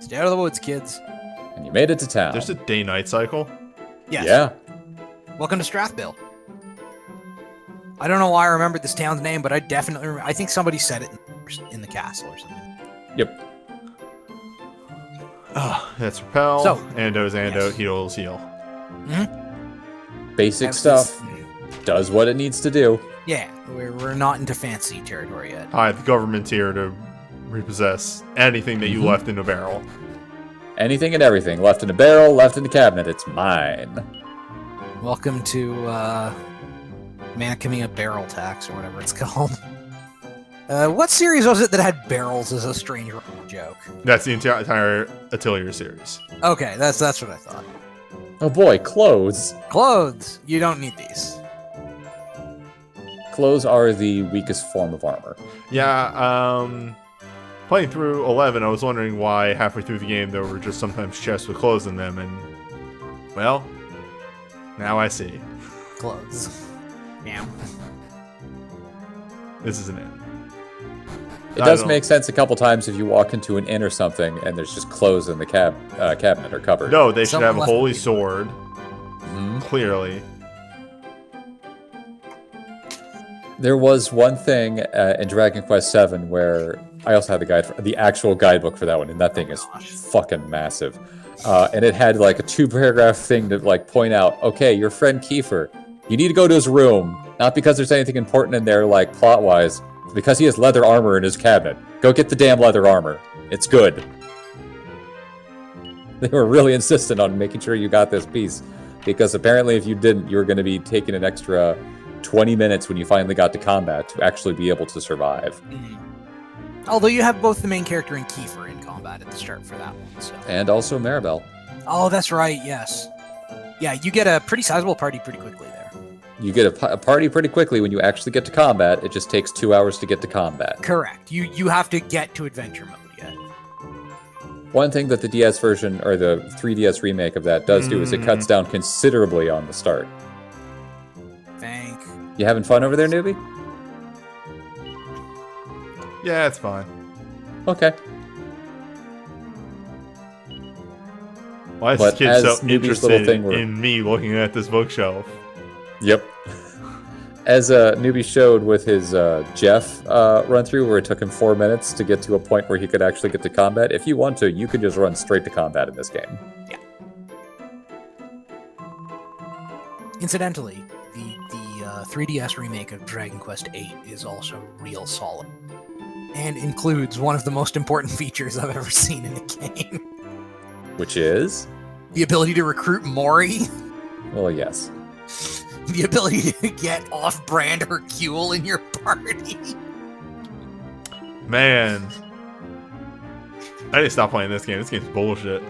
Stay out of the woods, kids. And you made it to town. There's a day-night cycle. Yes. Yeah. Welcome to Strathbill. I don't know why I remembered this town's name, but I definitely I think somebody said it in the castle or something. Yep. That's repel. So- Ando's Ando, Yes. heals, heal. Basic That's stuff. this- Does what it needs to do. Yeah, we're not into fancy territory yet. Hi, the government's here to repossess anything that you left in a barrel. Anything and everything. Left in a barrel, left in the cabinet. It's mine. Welcome to Manakamiya Barrel Tax or whatever it's called. What series was it that had barrels as a strange joke? That's the entire Atelier series. Okay, that's what I thought. Oh boy, clothes. Clothes. You don't need these. Clothes are the weakest form of armor. Yeah, playing through 11, I was wondering why halfway through the game there were just sometimes chests with clothes in them, and, well, now I see. Clothes. Yeah. This isn't it. It I does don't- make sense a couple times if you walk into an inn or something and there's just clothes in the cabinet or cupboard. No, they should Someone have a left holy me. sword, Mhm. clearly. There was one thing in Dragon Quest VII where I also had the actual guidebook for that one, and that thing is fucking massive. And it had like a 2-paragraph thing to like point out, okay, your friend Kiefer, you need to go to his room, not because there's anything important in there like plot-wise, but because he has leather armor in his cabinet. Go get the damn leather armor. It's good. They were really insistent on making sure you got this piece, because apparently if you didn't, you were going to be taking an extra 20 minutes when you finally got to combat to actually be able to survive. Although you have both the main character and Kiefer in combat at the start for that one. So. And also Maribel. Oh, that's right, yes. Yeah, you get a pretty sizable party pretty quickly there. You get a party pretty quickly when you actually get to combat. It just takes 2 hours to get to combat. Correct. You have to get to adventure mode yet. One thing that the DS version, or the 3DS remake of that does do is it cuts down considerably on the start. Thank. You having fun over there, newbie? Yeah, it's fine. Okay. Why is But this kid as so Newbie's little interested thing where- in me looking at this bookshelf? Yep. As Newbie showed with his Jeff run-through, where it took him 4 minutes to get to a point where he could actually get to combat, if you want to, you could just run straight to combat in this game. Yeah. Incidentally, the 3DS remake of Dragon Quest VIII is also real solid. And includes one of the most important features I've ever seen in a game. Which is? The ability to recruit Mori. Well, yes. The ability to get off-brand Hercule in your party. Man. I need to stop playing this game. This game's bullshit.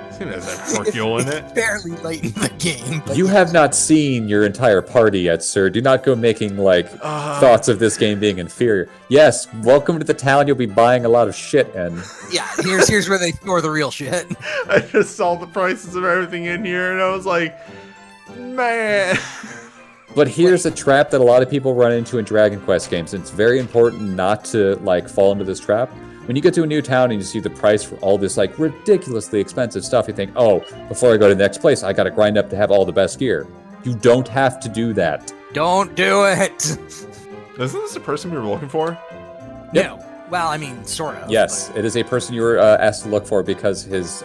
This game has that Hercule in it. Fairly late in the game. But You have not seen your entire party yet, sir. Do not go making, thoughts of this game being inferior. Yes, welcome to the town you'll be buying a lot of shit in. Yeah, here's where they store the real shit. I just saw the prices of everything in here, and I was like, man. But here's a trap that a lot of people run into in Dragon Quest games, and it's very important not to, fall into this trap. When you get to a new town and you see the price for all this, ridiculously expensive stuff, you think, oh, before I go to the next place, I gotta grind up to have all the best gear. You don't have to do that. Don't do it! Isn't this the person we were looking for? Yep. No. Well, I mean, sort of. Yes, but- it is a person you were asked to look for because his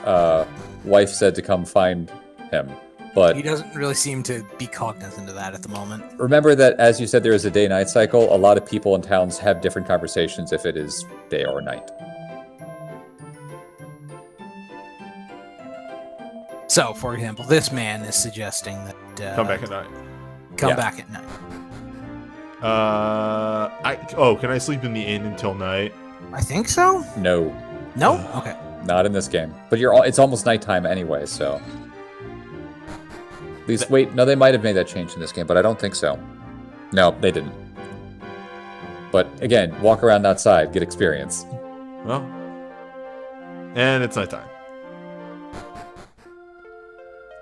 wife said to come find him. But He doesn't really seem to be cognizant of that at the moment. remember that, as you said, there is a day-night cycle. A lot of people in towns have different conversations if it is day or night. So, for example, this man is suggesting that... Come back at night. Come Yeah. back at night. Can I sleep in the inn until night? I think so? No, No? Okay. not in this game. But it's almost nighttime anyway, so... At least, wait, no, they might have made that change in this game, but I don't think so. No, they didn't. But, again, walk around outside, get experience. Well, and it's nighttime.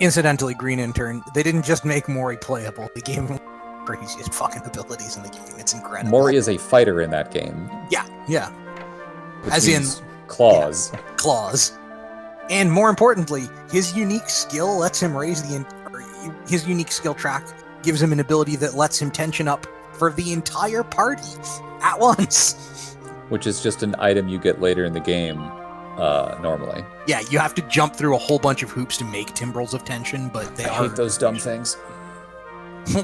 Incidentally, Green Intern, they didn't just make Mori playable, they gave him craziest fucking abilities in the game. It's incredible. Mori is a fighter in that game. Yeah. Which As in- means claws. Claws. And more importantly, his unique skill lets him his unique skill track gives him an ability that lets him tension up for the entire party at once. Which is just an item you get later in the game, normally. Yeah, you have to jump through a whole bunch of hoops to make timbrels of tension, but they I are... hate those dumb things.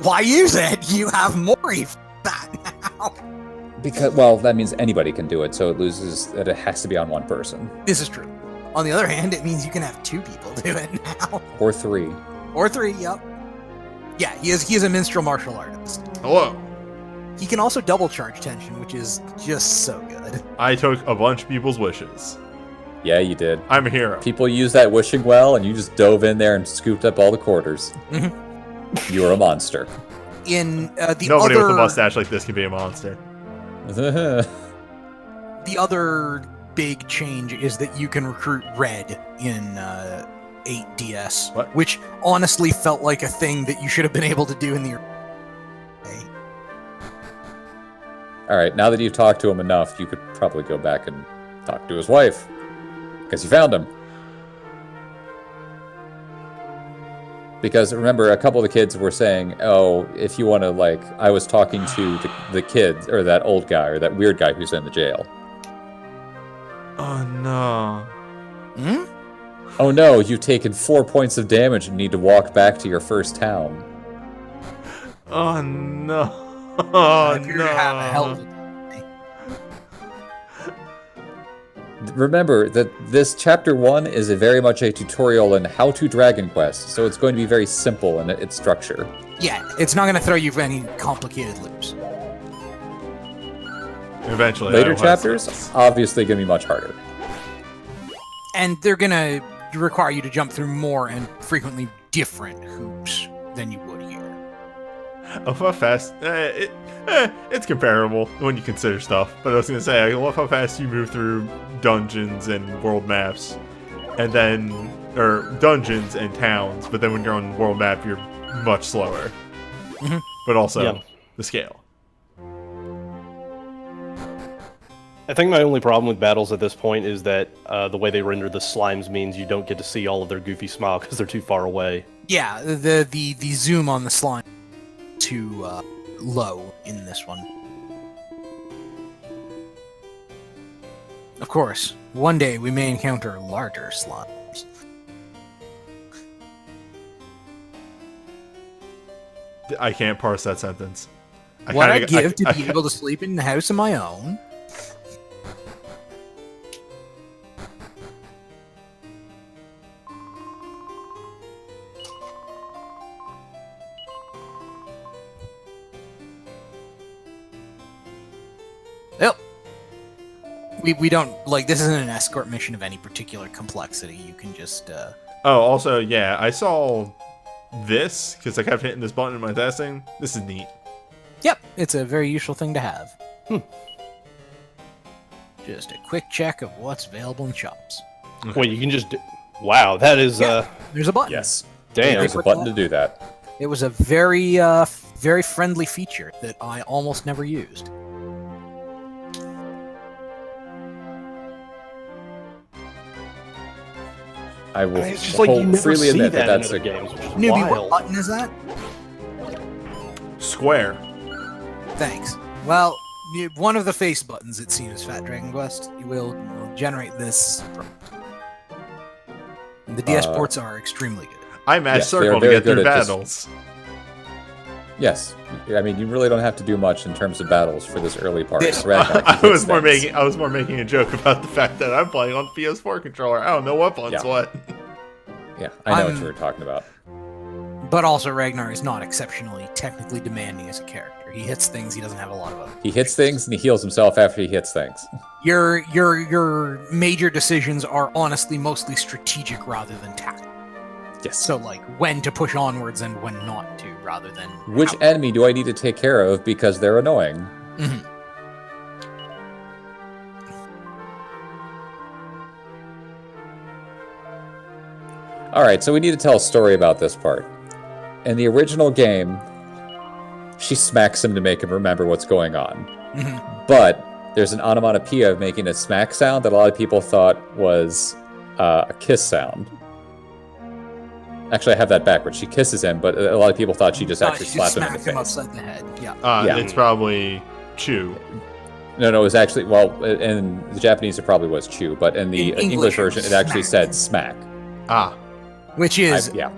Why use it? You have Mori for that now. Because, well, that means anybody can do it, so it loses that it has to be on one person. This is true. On the other hand, it means you can have 2 people do it now. Or 3. Or 3, yep. Yeah, he is a minstrel martial artist. Hello. He can also double charge tension, which is just so good. I took a bunch of people's wishes. Yeah, you did. I'm a hero. People use that wishing well, and you just dove in there and scooped up all the quarters. You're a monster. In the Nobody other, with a mustache like this can be a monster. the other big change is that you can recruit Red in 8DS, What? which honestly felt like a thing that you should have been able to do in the. All right, now that you've talked to him enough, you could probably go back and talk to his wife. Because you found him. Because remember, a couple of the kids were saying, oh, if you want to, I was talking to the kids, or that old guy, or that weird guy who's in the jail. Oh no. Hmm? Oh no, you've taken 4 points of damage and need to walk back to your first town. Oh no. I appear to have a hell of a remember that this chapter 1 is very much a tutorial in how to Dragon Quest, so it's going to be very simple in its structure. Yeah, it's not going to throw you for any complicated loops. Eventually, Later chapters, obviously going to be much harder. And they're going to require you to jump through more and frequently different hoops than you would here. I love how fast it's comparable when you consider stuff. But I was gonna say, I love how fast you move through dungeons and world maps, and then dungeons and towns. But then when you're on the world map, you're much slower. Mhm. But also the scale. I think my only problem with battles at this point is that the way they render the slimes means you don't get to see all of their goofy smile because they're too far away. Yeah, the zoom on the slime too low in this one. Of course, one day we may encounter larger slimes. I can't parse that sentence. What I'd give to be able to sleep in the house of my own. Yep. We don't, like, this isn't an escort mission of any particular complexity. You can just, Oh, also, yeah, I saw this, because I kept hitting this button in my testing. This is neat. Yep, it's a very useful thing to have. Just a quick check of what's available in shops. Okay. Wait, you can just... Wow, that is... There's a button. Yes. Damn. There's a button to do that. It was a very, very friendly feature that I almost never used. I will It's just like you never freely see admit that that's in a other games, which is Newbie, wild. what button is that? Square. Thanks. Well, one of the face buttons, it seems, Fat Dragon Quest, will generate this. The DS ports are extremely good. I mashed Yes, they are circle to very get through good at just- battles. Yes. I mean, you really don't have to do much in terms of battles for this early part. This- Ragnarok I hits was more things. making a joke about the fact that I'm playing on the PS4 controller. I don't know what button's Yeah. what. Yeah, I know what I'm- you were talking about. But also, Ragnar is not exceptionally technically demanding as a character. He hits things, he doesn't have a lot of them. He hits things and he heals himself after he hits things. Your major decisions are honestly mostly strategic rather than tactical. Yes. So, like, when to push onwards and when not to, rather than... Which how- enemy do I need to take care of because they're annoying? Mhm. Alright, so we need to tell a story about this part. In the original game, she smacks him to make him remember what's going on. Mhm. But there's an onomatopoeia of making a smack sound that a lot of people thought was a kiss sound. Actually, I have that backwards. She kisses him, but a lot of people thought she just actually She slapped him in the smacked him face. upside the head. Yeah. Yeah. It's probably Chew. No, it was actually, well, in the Japanese it probably was chew, but in the In English, English it version was it actually smack. said smack. Ah, Which is Yeah.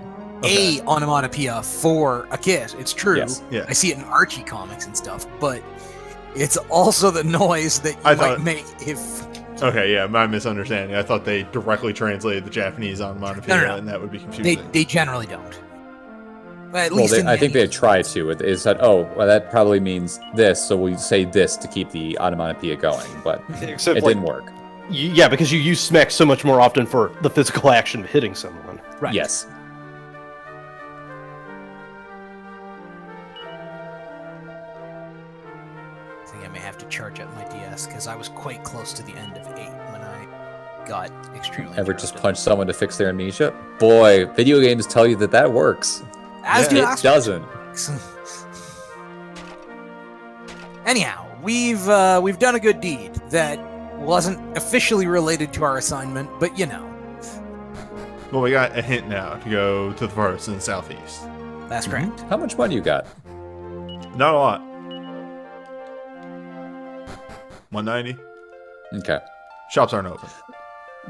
okay. a onomatopoeia for a kiss. It's true. Yes. Yeah. I see it in Archie comics and stuff, but it's also the noise that you I might thought- make if... Okay, yeah, my misunderstanding. I thought they directly translated the Japanese onomatopoeia, No. and that would be confusing. They generally don't. But at Well, least in I think many- they tried to. It said, oh, well, that probably means this, so we say this to keep the onomatopoeia going, but Except it like, didn't work. yeah, because you use smack so much more often for the physical action of hitting someone. Right. Yes. I think I may have to charge up my DS because I was quite close to the end of 8 when I got extremely Ever just interrupted. punch someone to fix their amnesia? Boy, video games tell you that that works. As Yeah. do It Astros. doesn't. Anyhow, we've done a good deed that wasn't officially related to our assignment, but you know, Well, we got a hint now to go to the forest in the southeast. that's correct. How much money you got? Not a lot. 190. Okay. Shops aren't open.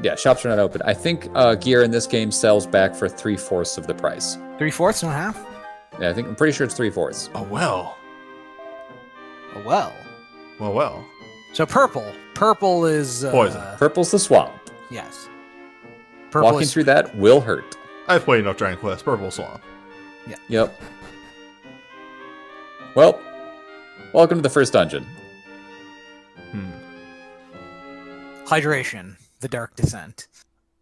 Yeah, shops are not open. I think gear in this game sells back for 3/4 of the price. 3/4 and a half? Yeah, I'm pretty sure it's 3/4. Oh well. Oh, well. Well. So purple Purple is Poison. Purple's the swamp. Yes. Purple Walking is through that will hurt. I've played enough Dragon Quest. Purple Swamp. Yep. Well, welcome to the first dungeon. Hydration, the Dark Descent.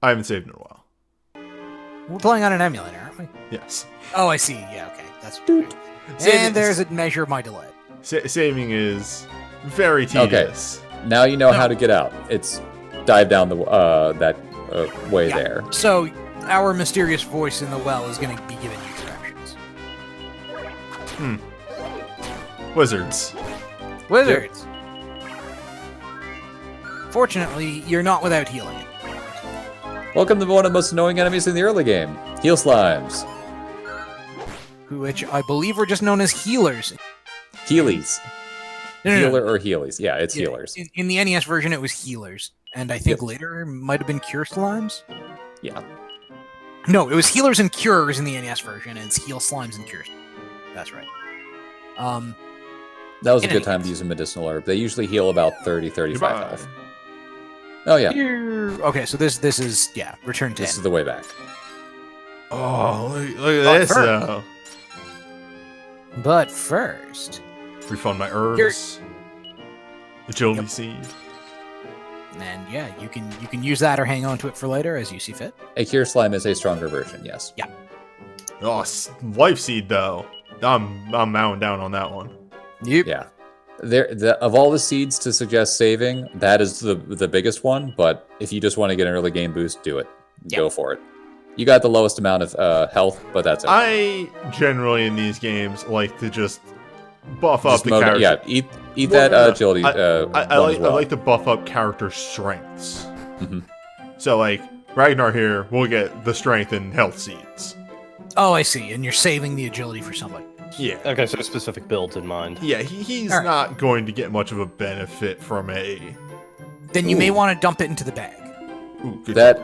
I haven't saved in a while. We're playing on an emulator, aren't we? Yes. Oh, I see. Yeah, okay. That's Doot. And there's a measure of my delay. Saving is very tedious. Now you know No. how to get out. It's dive down the that way Yeah. there. So, our mysterious voice in the well is going to be giving you directions. Wizards. Wizards! Fortunately, you're not without healing. Welcome to one of the most annoying enemies in the early game. Heal slimes. Which I believe were just known as healers. Healies. No. Healer or Healies. Yeah, it's Yeah, healers. In the NES version, it was healers. And I think later it might have been cure slimes? Yeah. No, it was healers and cures in the NES version, and it's heal slimes and cures. That's right. That was a In good any time to case. use a medicinal herb. They usually heal about 30, 35 Goodbye. health. Oh, yeah. Okay, so this is, return to This end. is the way back. Oh, look But at this, first- though. But first, Refund my herbs. Agility Yep. seed. and you can use that or hang on to it for later as you see fit. A cure slime is a stronger version, yes. Oh, life seed, though. I'm mowing down on that one. Yep. Yeah. Of all the seeds to suggest saving, that is the biggest one, but if you just want to get an early game boost, do it. Yeah. Go for it. You got the lowest amount of health, but that's it. I generally, in these games, like to just buff up Just the mode it- character. Yeah, eat Well, that no, no. agility I one as I well. like to buff up character strengths. Mhm. So, like, Ragnar here will get the strength and health seeds. Oh, I see. And you're saving the agility for somebody. Yeah. Okay, so specific builds in mind. Yeah, he's All right. not going to get much of a benefit from a... Then you may Ooh. want to dump it into the bag. Ooh, good That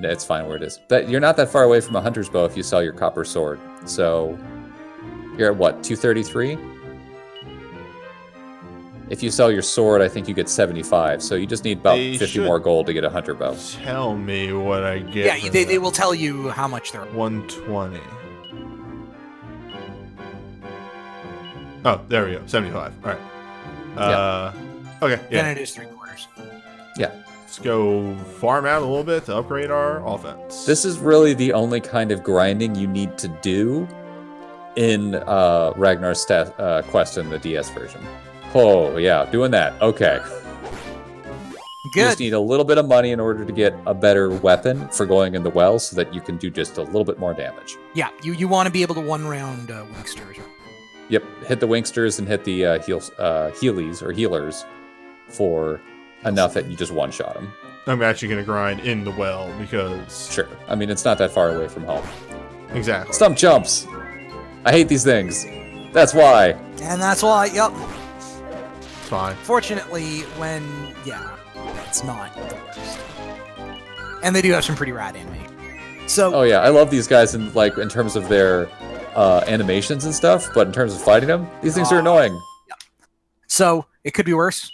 it's fine where it is. That you're not that far away from a hunter's bow if you sell your copper sword. So you're at what, 233? If you sell your sword, I think you get 75. So you just need about They 50 should- more gold to get a hunter bow. Tell me what I get. Yeah, for they that. will tell you how much they're. 120. Oh, there we go. 75. All right. Okay, Then yeah. it is 3/4. Yeah. Let's go farm out a little bit to upgrade our offense. This is really the only kind of grinding you need to do in Ragnar's quest in the DS version. Oh, yeah, doing that. Okay. You just Good. need a little bit of money in order to get a better weapon for going in the well so that you can do just a little bit more damage. Yeah, you want to be able to one round Wingsters. Yep, hit the Wingsters and hit the Healies or healers for enough that you just one-shot them. I'm actually going to grind in the well because... Sure. I mean, it's not that far away from home. Exactly. Stump jumps! I hate these things. That's why. And that's why, yep. It's fine. Fortunately, it's not the worst. And they do have some pretty rad animation. So, Oh yeah, I love these guys in terms of their animations and stuff, but in terms of fighting them, these things are annoying. so it could be worse.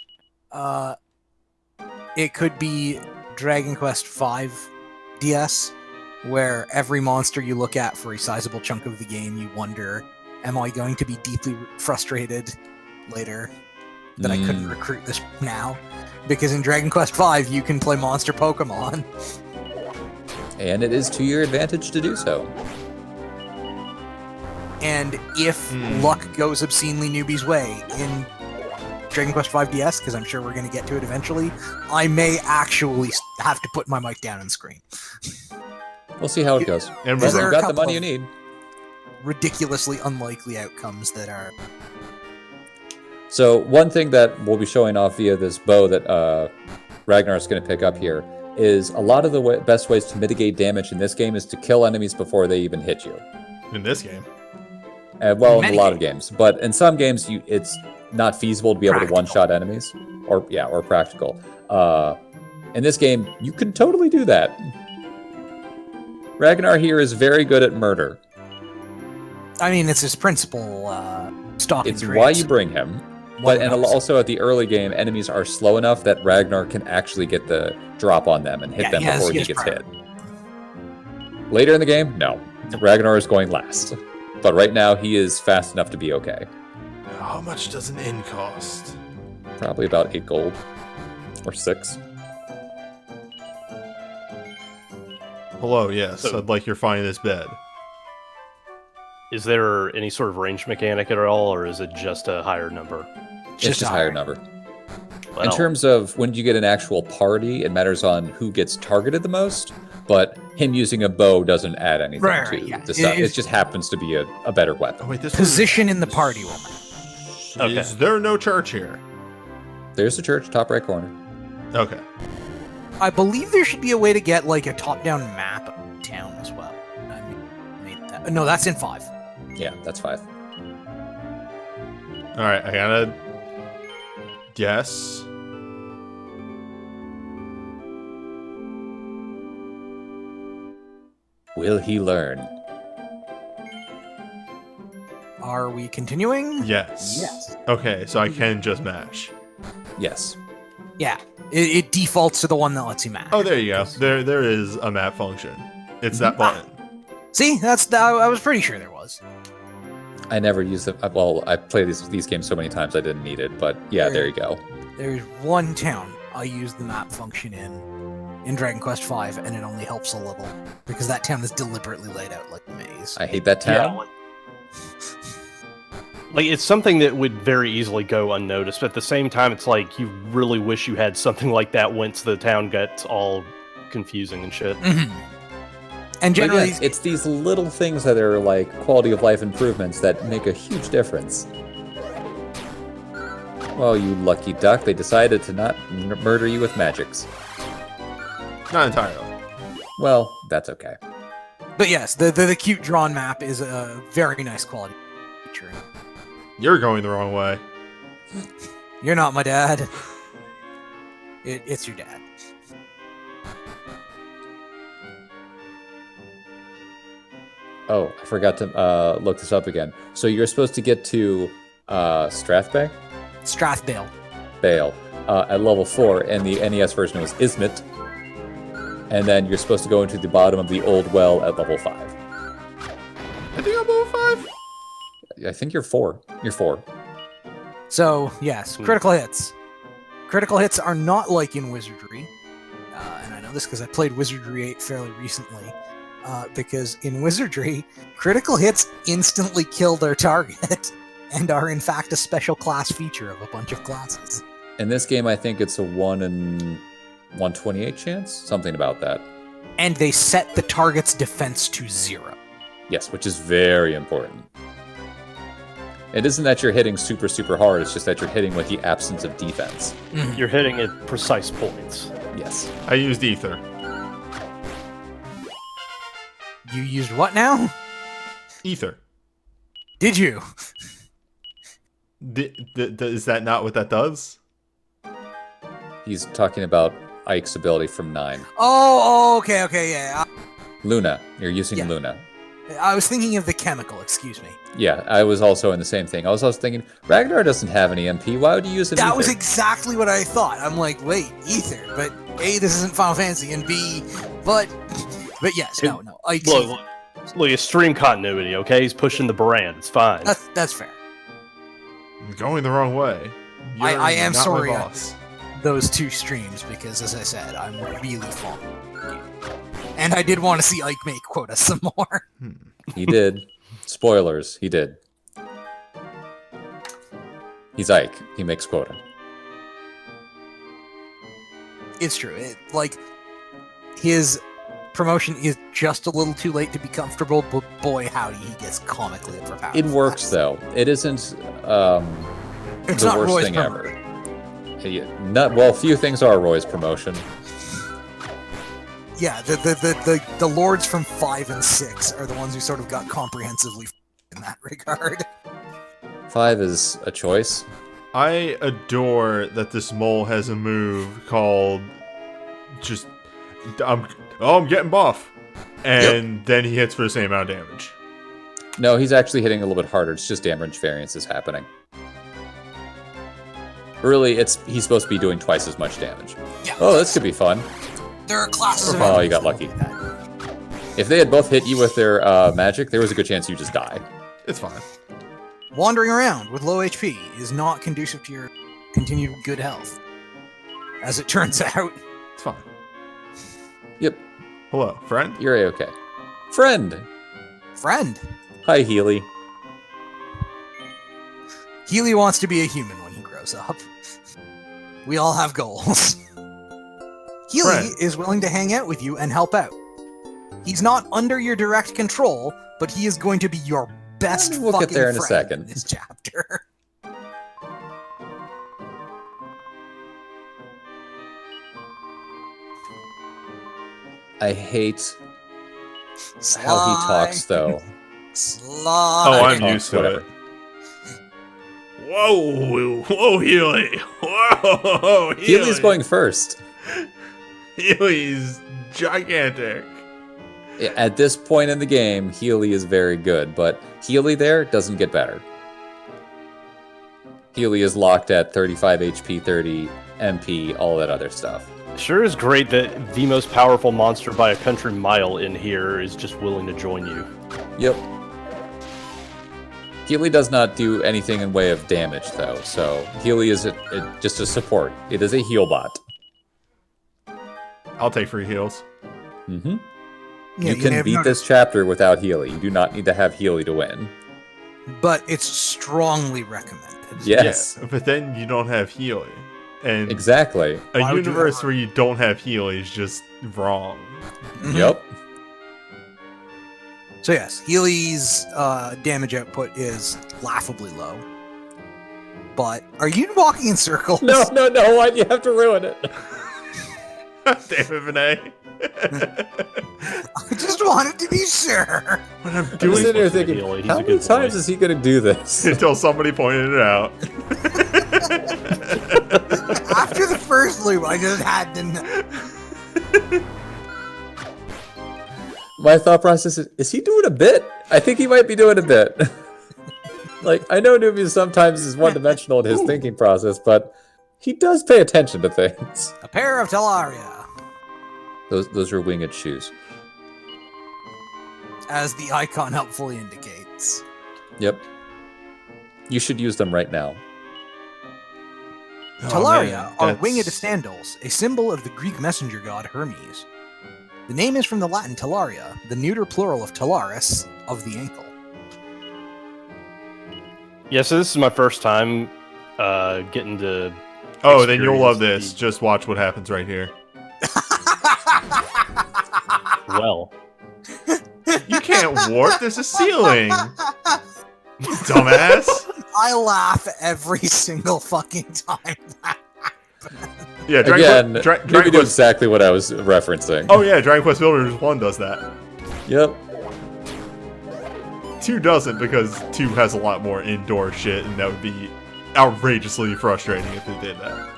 It could be Dragon Quest V DS, where every monster you look at for a sizable chunk of the game, you wonder, am I going to be deeply frustrated later that I couldn't recruit this now? Because in Dragon Quest V, you can play monster Pokemon. And it is to your advantage to do so. And if luck goes obscenely newbie's way in Dragon Quest V DS, because I'm sure we're going to get to it eventually, I may actually have to put my mic down and scream. We'll see how it goes. And Is You've there a remember, got the couple money you of- need. Ridiculously unlikely outcomes that are. So one thing that we'll be showing off via this bow that Ragnar's going to pick up here is a lot of the best ways to mitigate damage in this game is to kill enemies before they even hit you. in this game. Well, in Many a lot of games, but in some games, it's not feasible to be able to Practical. one-shot enemies, or practical. In this game, you can totally do that. Ragnar here is very good at murder. I mean, it's his principal stock and It's traits. why you bring him. But and also at the early game, enemies are slow enough that Ragnar can actually get the drop on them and hit them before he gets hit. Later in the game, no. Ragnar is going last. But right now, he is fast enough to be okay. How much does an inn cost? Probably about 8 gold. Or 6. Hello, yes. So- I'd like your finest bed. Is there any sort of range mechanic at all, or is it just a higher number? It's just a higher number. Well, In terms of when you get an actual party, it matters on who gets targeted the most, but him using a bow doesn't add anything to the stuff. It just happens to be a better weapon. Oh, wait, this Position in the party will matter. Okay. Is there no church here? There's the church, top right corner. Okay. I believe there should be a way to get like a top-down map of town as well. I made that. No, that's in 5. Yeah, that's 5. Alright, I gotta guess. Will he learn? Are we continuing? Yes. Yes. Okay, so I can just mash. Yes. Yeah. It defaults to the one that lets you match. Oh, there you go. There is a map function. It's that button. See, I was pretty sure there was. I never used it. Well, I played these games so many times I didn't need it, but yeah, there you go. There's one town I use the map function in Dragon Quest V, and it only helps a little because that town is deliberately laid out like a maze. I hate that town. Yeah, like it's something that would very easily go unnoticed, but at the same time, it's like you really wish you had something like that once the town gets all confusing and shit. Mhm. And But generally, yeah, it's these little things that are like quality of life improvements that make a huge difference. Well, you lucky duck, they decided to not murder you with magics. Not entirely. Well, that's okay. but yes, the cute drawn map is a very nice quality feature. You're going the wrong way. You're not my dad. It's your dad. Oh, I forgot to look this up again. So you're supposed to get to Strathbay? Strathbale. Bale at level 4, and the NES version was Ismit. And then you're supposed to go into the bottom of the old well at level 5. I think I'm level 5. I think you're 4. You're 4. So yes, critical hits. Critical hits are not like in Wizardry, and I know this because I played Wizardry 8 fairly recently. Because in Wizardry, critical hits instantly kill their target, and are in fact a special class feature of a bunch of classes. In this game, I think it's a 1 in 128 chance? Something about that. And they set the target's defense to 0. Yes, which is very important. It isn't that you're hitting super, super hard, it's just that you're hitting with the absence of defense. You're hitting at precise points. Yes. I used ether. You used what now? Ether. Did you? Is that not what that does? He's talking about Ike's ability from 9. Oh, okay, yeah. Luna. You're using Yeah. Luna. I was thinking of the chemical, excuse me. Yeah, I was also in the same thing. I was also thinking, Ragnar doesn't have any MP. Why would you use it? That was exactly what I thought. I'm like, wait, ether, but A, this isn't Final Fantasy, and B, but yes, no. Ike's ether. Look, extreme continuity, okay? He's pushing the brand. It's fine. That's fair. You're going the wrong way. You're I am not my sorry. boss. Those 2 streams because, as I said, I'm really fond of you. And I did want to see Ike make quota some more. He did. Spoilers, he did. He's Ike. He makes quota. It's true. His promotion is just a little too late to be comfortable, but boy, howdy, he gets comically overpowered. It works, though. It isn't It's the not worst Roy's thing promotion. ever. Well, few things are Roy's promotion. Yeah, the lords from 5 and 6 are the ones who sort of got comprehensively in that regard. 5 is a choice. I adore that this mole has a move called just I'm getting buff. And then he hits for the same amount of damage. No, he's actually hitting a little bit harder. It's just damage variance is happening. Really, he's supposed to be doing twice as much damage. Yeah. Oh, this could be fun. There are classes of Oh, you enemies got that lucky. do that. If they had both hit you with their magic, there was a good chance you just die. It's fine. Wandering around with low HP is not conducive to your continued good health. As it turns out. It's fine. Yep, Hello, friend. you're A-okay. Friend! Friend. Hi, Healy. Healy wants to be a human when he grows up. We all have goals. Healy Friend. is willing to hang out with you and help out. He's not under your direct control, but he is going to be your best We'll get fucking there in a friend second. in this chapter. I hate how he talks, though. Slide. Oh, I'm Oh, used to whatever. it. Whoa, whoa, Healy. Whoa, Healy. Healy's going first. Healy's gigantic. At this point in the game, Healy is very good, but Healy there doesn't get better. Healy is locked at 35 HP, 30 MP, all that other stuff. Sure is great that the most powerful monster by a country mile in here is just willing to join you. Yep. Healy does not do anything in way of damage, though, so Healy is just a support. It is a heal bot. I'll take free heals. Mm-hmm. Yeah, you may can have beat noticed, this chapter without Healy. You do not need to have Healy to win. but it's strongly recommended. Yes, Yeah, but then you don't have Healy. And exactly. a Why would you universe ever- where you don't have Healy is just wrong. Mhm. Yep. So yes, Healy's damage output is laughably low. But are you walking in circles? No, why'd you have to ruin it? Damn it, Vinay. I just wanted to be sure. What I'm I'm doing sitting here supposed to be thinking, Healy. He's how a many good times boy. is he going to do this? until somebody pointed it out. After the first loop, I just had to know. My thought process is he doing a bit? I think he might be doing a bit. Like, I know Newbie sometimes is one-dimensional in his thinking process, but he does pay attention to things. A pair of Talaria, Those are winged shoes. as the icon helpfully indicates. Yep. You should use them right now. Talaria Oh, are man, winged that's- sandals, a symbol of the Greek messenger god Hermes. The name is from the Latin talaria, the neuter plural of talaris, of the ankle. Yeah, so this is my first time getting to. Oh, then you'll love experience this. Just watch what happens right here. Well, You can't warp. There's a ceiling. Dumbass. I laugh every single fucking time. Yeah, Again, Dragon Newbie knew Quest. exactly what I was referencing. Oh yeah, Dragon Quest Builders 1 does that. Yep. 2 doesn't because 2 has a lot more indoor shit, and that would be outrageously frustrating if they did that.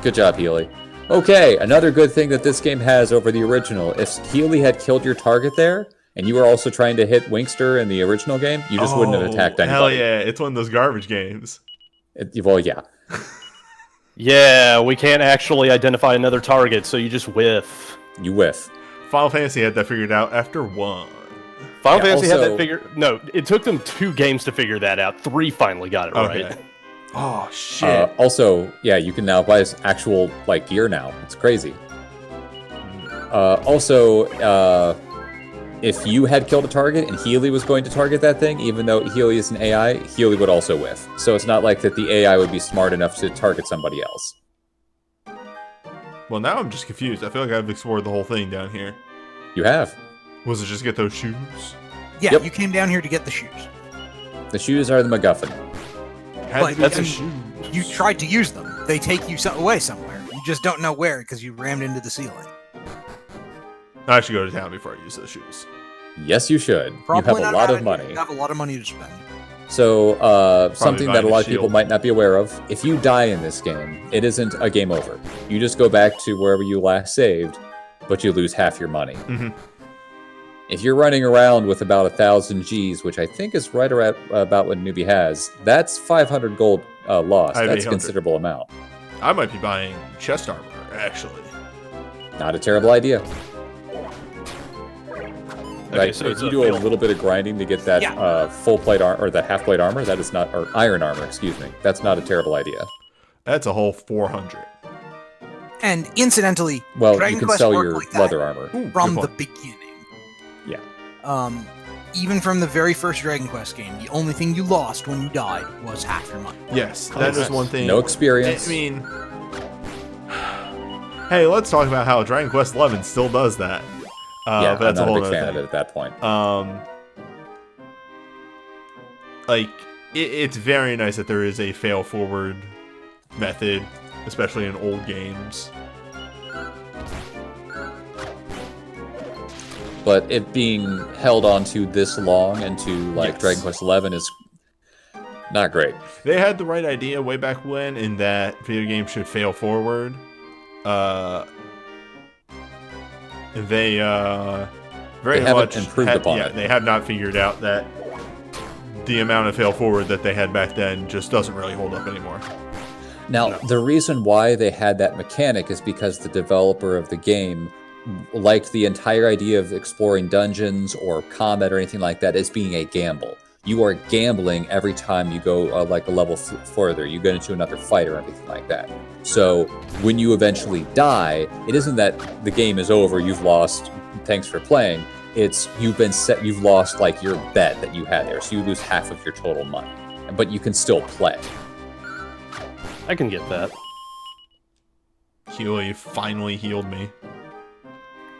Good job, Healy. Okay, another good thing that this game has over the original. If Healy had killed your target there, and you were also trying to hit Winkster in the original game, you just wouldn't have attacked anybody. Hell yeah, it's one of those garbage games. Well, yeah. yeah, we can't actually identify another target, so you just whiff. You whiff. Final Fantasy had that figured out after 1. Final Yeah, Fantasy had also- that figured. No, it took them 2 games to figure that out. 3 finally got it Okay. right. Oh shit. Also, yeah, you can now buy this actual like gear now. It's crazy. If you had killed a target and Healy was going to target that thing, even though Healy is an AI, Healy would also whiff. So it's not like that the AI would be smart enough to target somebody else. Well, now I'm just confused. I feel like I've explored the whole thing down here. You have. Was it just get those shoes? Yeah, Yep. you came down here to get the shoes. The shoes are the MacGuffin. Had But to be that's the a- shoes. You tried to use them. They take you away somewhere. You just don't know where because you rammed into the ceiling. I should go to town before I use those shoes. Yes, you should. Probably you have a not lot bad of idea. money. You have a lot of money to spend. So, something that a buying lot a of people shield. might not be aware of, if you die in this game, it isn't a game over. You just go back to wherever you last saved, but you lose half your money. If you're running around with about 1,000 Gs, which I think is right around about what Newbie has, that's 500 gold lost. I have That's a 800. considerable amount. I might be buying chest armor, actually. Not a terrible idea. Okay, Like, so if it's you a do a field. little bit of grinding to get that Yeah. full plate armor, or the half plate armor, that is not, or iron armor, excuse me. That's not a terrible idea. That's a whole 400. And incidentally, Well, Dragon you can Quest sell worked your like that leather armor. Ooh, from good the point. beginning. Yeah. Even from the very first Dragon Quest game, the only thing you lost when you died was half your money. Yes, that is one thing. No experience. I mean, hey, let's talk about how Dragon Quest XI still does that. Yeah, but that's I'm a not whole a big fan other of it at that point. thing. Like, it's very nice that there is a fail forward method, especially in old games. But it being held on to this long into like Yes. Dragon Quest XI is not great. They had the right idea way back when, in that video games should fail forward. They very They haven't much improved upon yeah, it. they have not figured out that the amount of fail forward that they had back then just doesn't really hold up anymore. Now, the reason why they had that mechanic is because the developer of the game liked the entire idea of exploring dungeons or combat or anything like that as being a gamble. You are gambling every time you go like a level further. You get into another fight or anything like that. So when you eventually die, it isn't that the game is over, you've lost, thanks for playing. It's you've lost like your bet that you had there. So you lose half of your total money. But you can still play. I can get that. Healy finally healed me.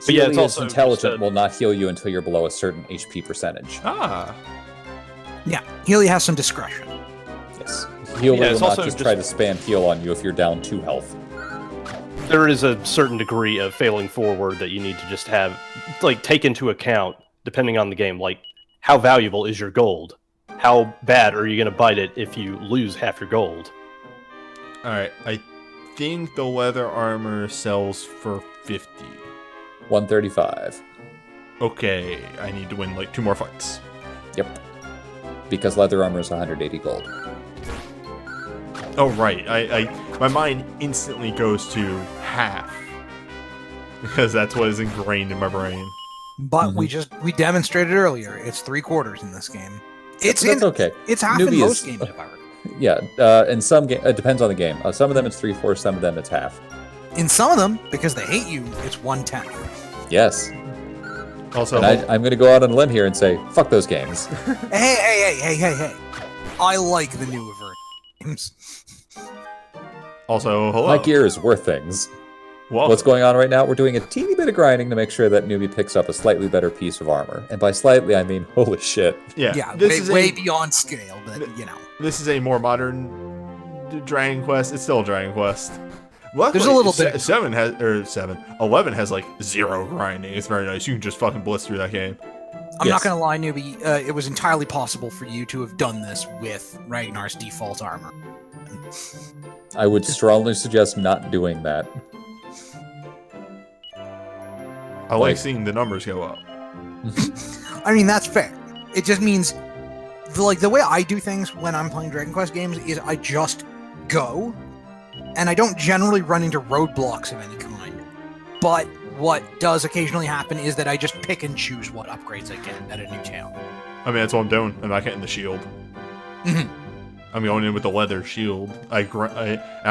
But yeah, it's Healy is also intelligent just will not heal you until you're below a certain HP percentage. Ah, Yeah, Healy has some discretion. Yes. Healer Yeah, will it's not also just just- try to spam heal on you if you're down 2 health. There is a certain degree of failing forward that you need to just have, like, take into account, depending on the game. Like, how valuable is your gold? How bad are you going to bite it if you lose half your gold? alright. I think the leather armor sells for 50. 135. Okay, I need to win like 2 more fights. Yep. Because leather armor is 180 gold. Oh right, my mind instantly goes to half because that's what is ingrained in my brain. But we demonstrated earlier, it's 3/4 in this game. It's That's okay. It's half in Newbie most is- games, if I recall. Yeah, in some it depends on the game. Some of them it's 3/4, some of them it's half. In some of them, because they hate you, it's 1/10. Yes. Also, And I'm going to go out on a limb here and say, fuck those games. Hey. I like the new Avert games. also, hello. My gear is worth things. Welcome. What's going on right now? We're doing a teeny bit of grinding to make sure that Newbie picks up a slightly better piece of armor. And by slightly, I mean, holy shit. Yeah, Yeah, this is way a beyond scale, but you know. this is a more modern Dragon Quest. It's still a Dragon Quest. Luckily, There's a little bit. 11 has like 0 grinding. It's very nice. You can just fucking blitz through that game. I'm Yes. not gonna lie, Newbie. It was entirely possible for you to have done this with Ragnar's default armor. I would strongly suggest not doing that. I like Like- seeing the numbers go up. I mean, that's fair. It just means, the way I do things when I'm playing Dragon Quest games is I just go, and I don't generally run into roadblocks of any kind. But what does occasionally happen is that I just pick and choose what upgrades I get at a new town. I mean, that's what I'm doing. I'm not getting the shield. Mhm. I'm going in with the leather shield. I'm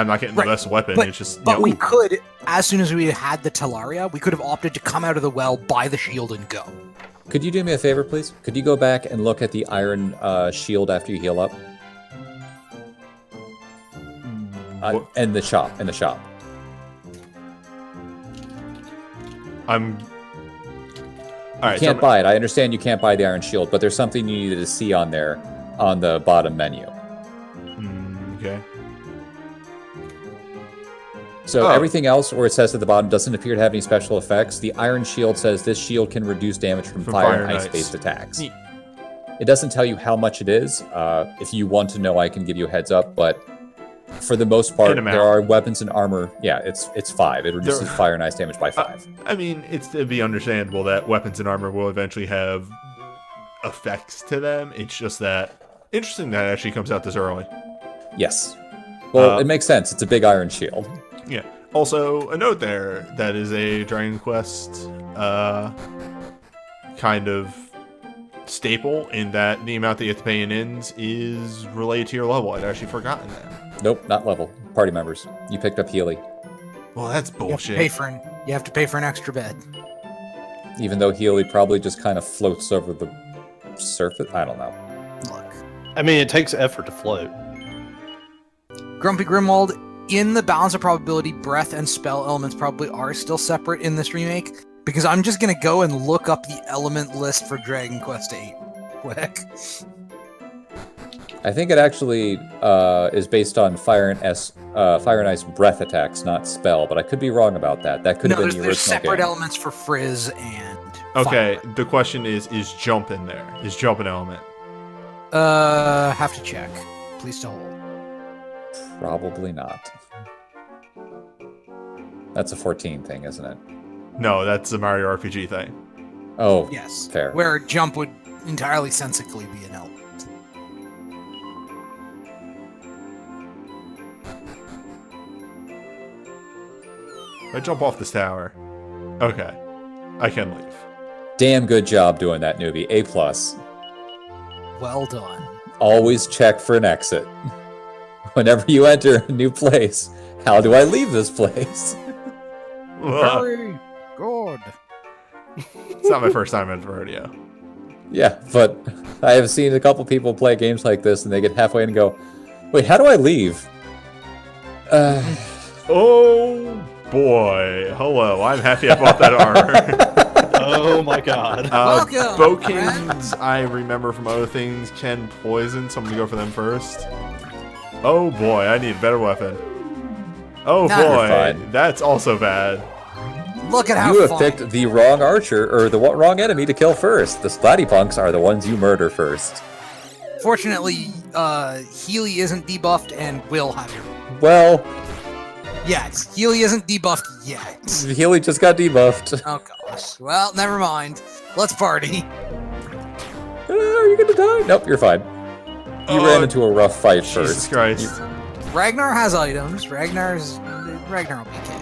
not getting Right, the best weapon. but- It's just. But you we know, could, as soon as we had the Talaria, we could have opted to come out of the well, buy the shield, and go. Could you do me a favor, please? Could you go back and look at the iron shield after you heal up? what- In the shop. I'm. All right. You can't buy it. I understand you can't buy the iron shield, but there's something you needed to see on there on the bottom menu. Okay. So Oh. everything else where it says at the bottom doesn't appear to have any special effects. The iron shield says this shield can reduce damage from fire and ice-based attacks. Neat. It doesn't tell you how much it is. If you want to know, I can give you a heads up, but For the most part, In amount. there are weapons and armor. Yeah, it's 5. It reduces fire and ice damage by 5. I mean, it'd be understandable that weapons and armor will eventually have effects to them. It's just that interesting that it actually comes out this early. Yes. Well, it makes sense. It's a big iron shield. Yeah. Also, a note there, that is a Dragon Quest kind of staple in that the amount that you have to pay in ins is related to your level. I'd actually forgotten that. Nope, not level. Party members. You picked up Healy. Well, that's You bullshit. have to pay for an extra bed. Even though Healy probably just kind of floats over the surface. I don't know. Look, I mean, it takes effort to float. Grumpy Grimwald, in the balance of probability, breath and spell elements probably are still separate in this remake, because I'm just gonna go and look up the element list for Dragon Quest VIII. Quick. I think it actually is based on fire and ice breath attacks, not spell. But I could be wrong about that. That could have been the there's original separate game. elements for Frizz and Okay, Fire. the question is jump in there? Is jump an element? Have to check. Please to hold. Probably not. That's a 14 thing, isn't it? No, that's the Mario RPG thing. Oh, Yes. fair. Where jump would entirely sensically be an element. If I jump off this tower, okay, I can leave. Damn good job doing that, newbie. A+. Well done. Always check for an exit. Whenever you enter a new place, how do I leave this place? Very good. It's not my first time at the rodeo. Yeah, but I have seen a couple people play games like this and they get halfway and go, wait, how do I leave? Oh boy, hello, I'm happy I bought that armor. Oh my god. Welcome, Bokins, I remember from other things, can poison, so I'm gonna go for them first. Oh boy, I need a better weapon. Oh Nah, you're boy, fine. that's also bad. Look at how You have fun. picked the wrong archer, or the wrong enemy to kill first. The Splattypunks are the ones you murder first. Fortunately, Healy isn't debuffed and will have your... Well, Yet. Healy isn't debuffed yet. Healy just got debuffed. Oh gosh. Well, never mind. Let's party. Are you gonna die? Nope, you're fine. You ran into a rough fight Jesus first. Christ. Ragnar has items. Ragnar will be okay.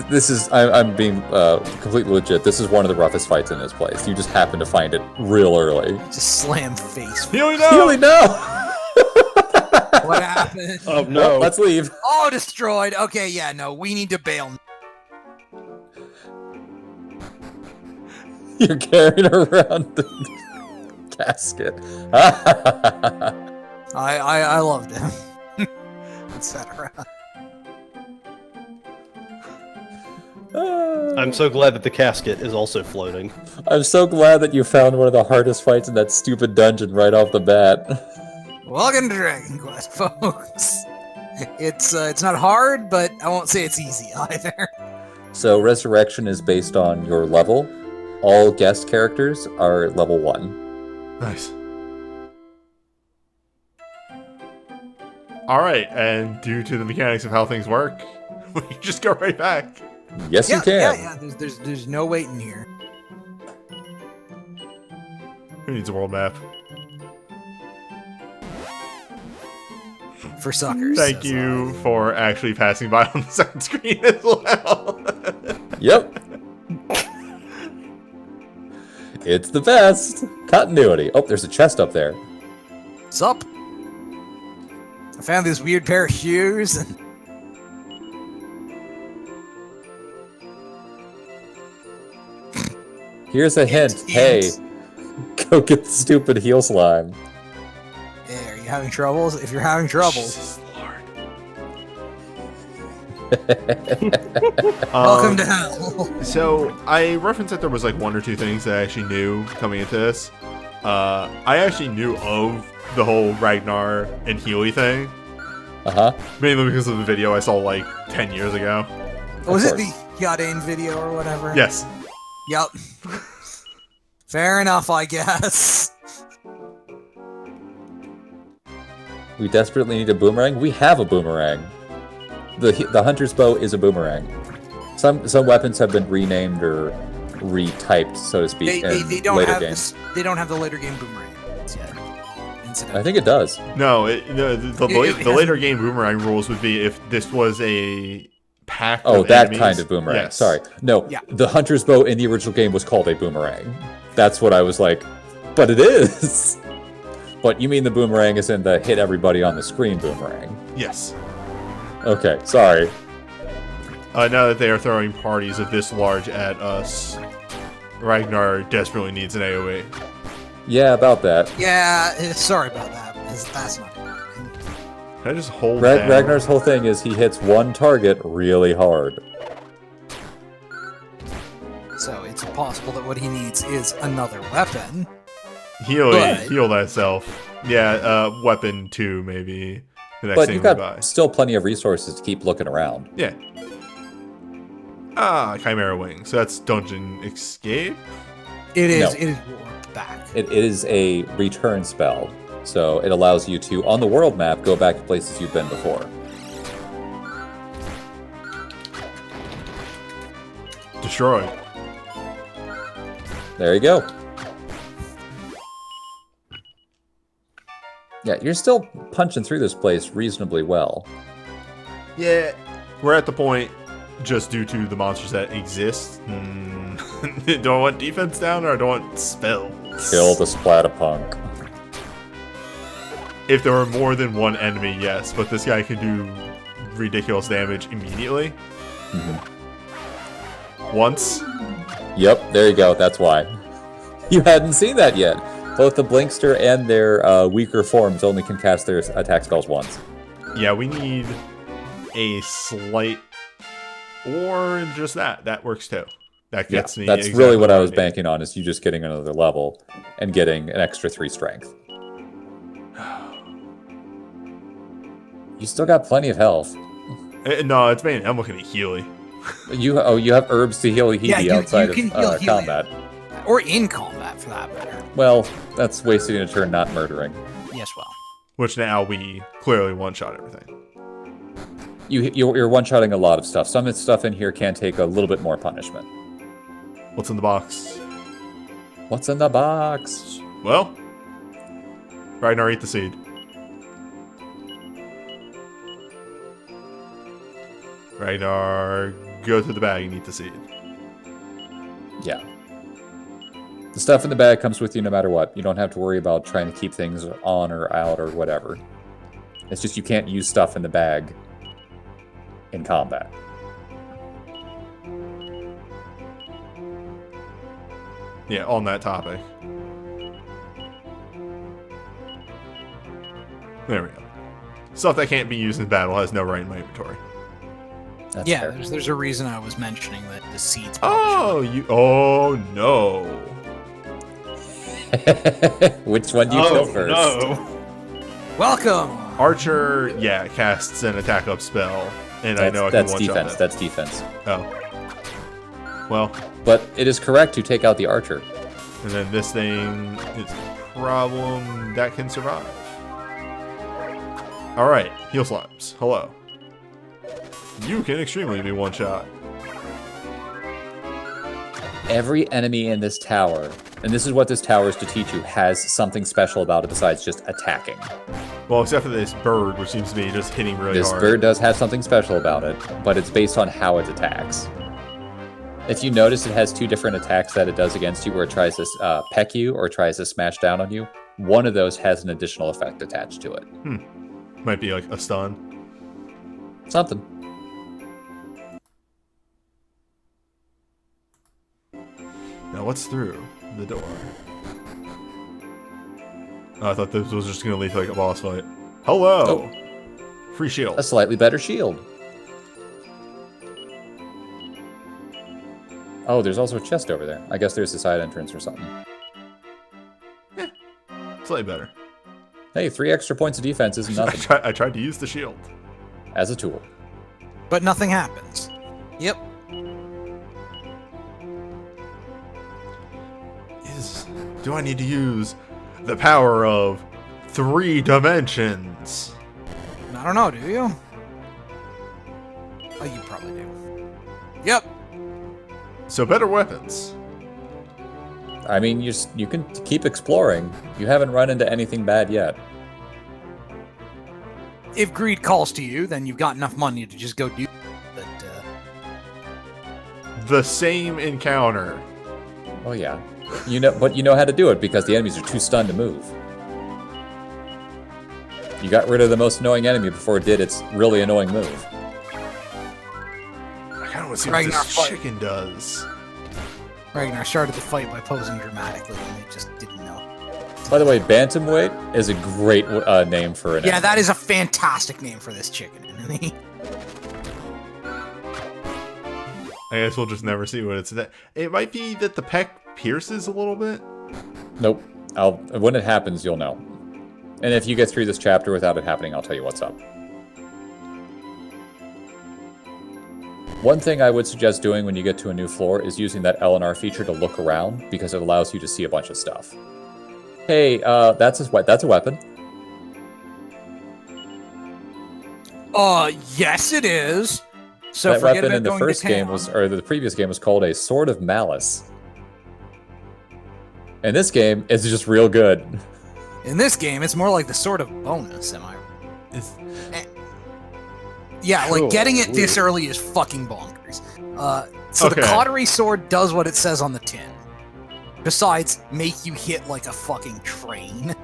This is, I'm being completely legit. This is one of the roughest fights in this place. You just happen to find it real early. Just slam face. Healy, no! Healy, no! What happened? Oh no. Let's leave. Oh, destroyed. Okay, yeah, no, we need to bail. You're carrying around the casket. I loved him. Etc. I'm so glad that the casket is also floating. I'm so glad that you found one of the hardest fights in that stupid dungeon right off the bat. Welcome to Dragon Quest, folks. It's not hard, but I won't say it's easy either. So Resurrection is based on your level. All guest characters are level 1. Nice. Alright, and due to the mechanics of how things work, we can just go right back. Yes, you can. Yeah. There's no waiting here. Who needs a world map? For suckers. Thank says you for actually passing by on the second screen as well. Yep. It's the best. Continuity. Oh, there's a chest up there. What's up? I found this weird pair of shoes. And Here's a hint. Hey, go get the stupid heel slime. hey, are you having troubles? If you're having troubles, Jesus Lord. welcome to hell. So I referenced that there was like 1 or 2 things that I actually knew coming into this. I actually knew of the whole Ragnar and Healy thing, Uh-huh. mainly because of the video I saw like 10 years ago. Was it course. the Yadain video or whatever? Yes. Yep. Fair enough, I guess. We desperately need a boomerang. We have a boomerang. The hunter's bow is a boomerang. Some weapons have been renamed or retyped, so to speak, They in don't later have games. they don't have the later game boomerang yet. I think it does. No, the later game boomerang rules would be if this was a pack Oh, of that enemies. kind of boomerang. Yes. Sorry. No, Yeah. the hunter's bow in the original game was called a boomerang. That's what I was like, but it is. But you mean the boomerang is in the hit everybody on the screen boomerang? Yes. Okay, sorry. Now that they are throwing parties of this large at us, Ragnar desperately needs an AoE. Yeah, about that. Yeah, sorry about that. That's not good. Can I just hold down? Ragnar's whole thing is he hits one target really hard. So it's possible that what he needs is another weapon. Heal But- thyself. Yeah, weapon 2 maybe. The next But thing you've we got buy. still plenty of resources to keep looking around. Yeah. Chimera Wing. So that's Dungeon Escape? It is. No. It is warped back. It is a return spell, so it allows you to, on the world map, go back to places you've been before. Destroyed. There you go. Yeah, you're still punching through this place reasonably well. Yeah. We're at the point, just due to the monsters that exist. Do I want defense down or do I want spells? Kill the Splatapunk. If there were more than one enemy, yes, but this guy can do ridiculous damage immediately. Once. Yep, there you go, that's why. You hadn't seen that yet. Both the Blinkster and their weaker forms only can cast their attack spells once. Yeah, we need a slight... Or just that. That works too. That Yeah, gets me that's exactly really what I what was need. banking on, is you just getting another level and getting an extra 3 strength. You still got plenty of health. No, it's mainly I'm looking at Healy. You have herbs to heal Hebe Yeah, you outside can of heal Healy. combat. Or in combat, for that matter. Well, that's wasting a turn, not murdering. Yes, well. Which now we clearly one-shot everything. You're one-shotting a lot of stuff. Some of the stuff in here can take a little bit more punishment. What's in the box? What's in the box? Well, Ragnar, eat the seed. Ragnar, go to the bag and eat the seed. Yeah. The stuff in the bag comes with you no matter what. You don't have to worry about trying to keep things on or out or whatever. It's just you can't use stuff in the bag in combat. Yeah, on that topic. There we go. Stuff that can't be used in battle has no right in my inventory. That's Yeah, fair. there's a reason I was mentioning that the seeds. Oh no. Which one do you kill first? No. Welcome. Archer, yeah, casts an attack up spell, and I know I can That's one-shot defense. that. That's defense. Oh. Well, But it is correct to take out the archer. and then this thing is a problem that can survive. Alright, heal slimes. Hello. You can extremely be one shot. Every enemy in this tower, and this is what this tower is to teach you, has something special about it besides just attacking. Well, except for this bird, which seems to be just hitting really This hard. bird does have something special about it, but it's based on how it attacks. If you notice, it has 2 different attacks that it does against you, where it tries to peck you or tries to smash down on you. One of those has an additional effect attached to it. Might be like a stun. Something. Now what's through the door? Oh, I thought this was just gonna lead to like a boss fight. Hello! Free shield. A slightly better shield. Oh, there's also a chest over there. I guess there's a side entrance or something. Slightly better. Hey, 3 extra points of defense isn't nothing. I tried to use the shield. As a tool. But nothing happens. Yep. Do I need to use the power of 3 dimensions. I don't know, do you? Oh, you probably do. Yep. So better weapons. I mean, you can keep exploring. You haven't run into anything bad yet. If greed calls to you, then you've got enough money to just go do. But The same encounter. Oh yeah, but you know how to do it because the enemies are too stunned to move. You got rid of the most annoying enemy before it did its really annoying move. I kind of want to see what Ragnar this fight. chicken does. Ragnar started the fight by posing dramatically, and they just didn't know. By the way, Bantamweight is a great name for an Yeah, enemy. that is a fantastic name for this chicken enemy. I guess we'll just never see what it's that. It might be that the peck pierces a little bit. Nope. When it happens, you'll know. And if you get through this chapter without it happening, I'll tell you what's up. One thing I would suggest doing when you get to a new floor is using that L&R feature to look around, because it allows you to see a bunch of stuff. Hey, that's a weapon. Yes, it is. So that forget weapon about in the going first to game town. was, or the previous game was called a Sword of Malice. In this game, it's just real good. In this game, it's more like the sort of bonus, am I? It's, Yeah, like Cool. getting it this early is fucking bonkers. So the Okay. cautery sword does what it says on the tin. Besides, make you hit like a fucking train.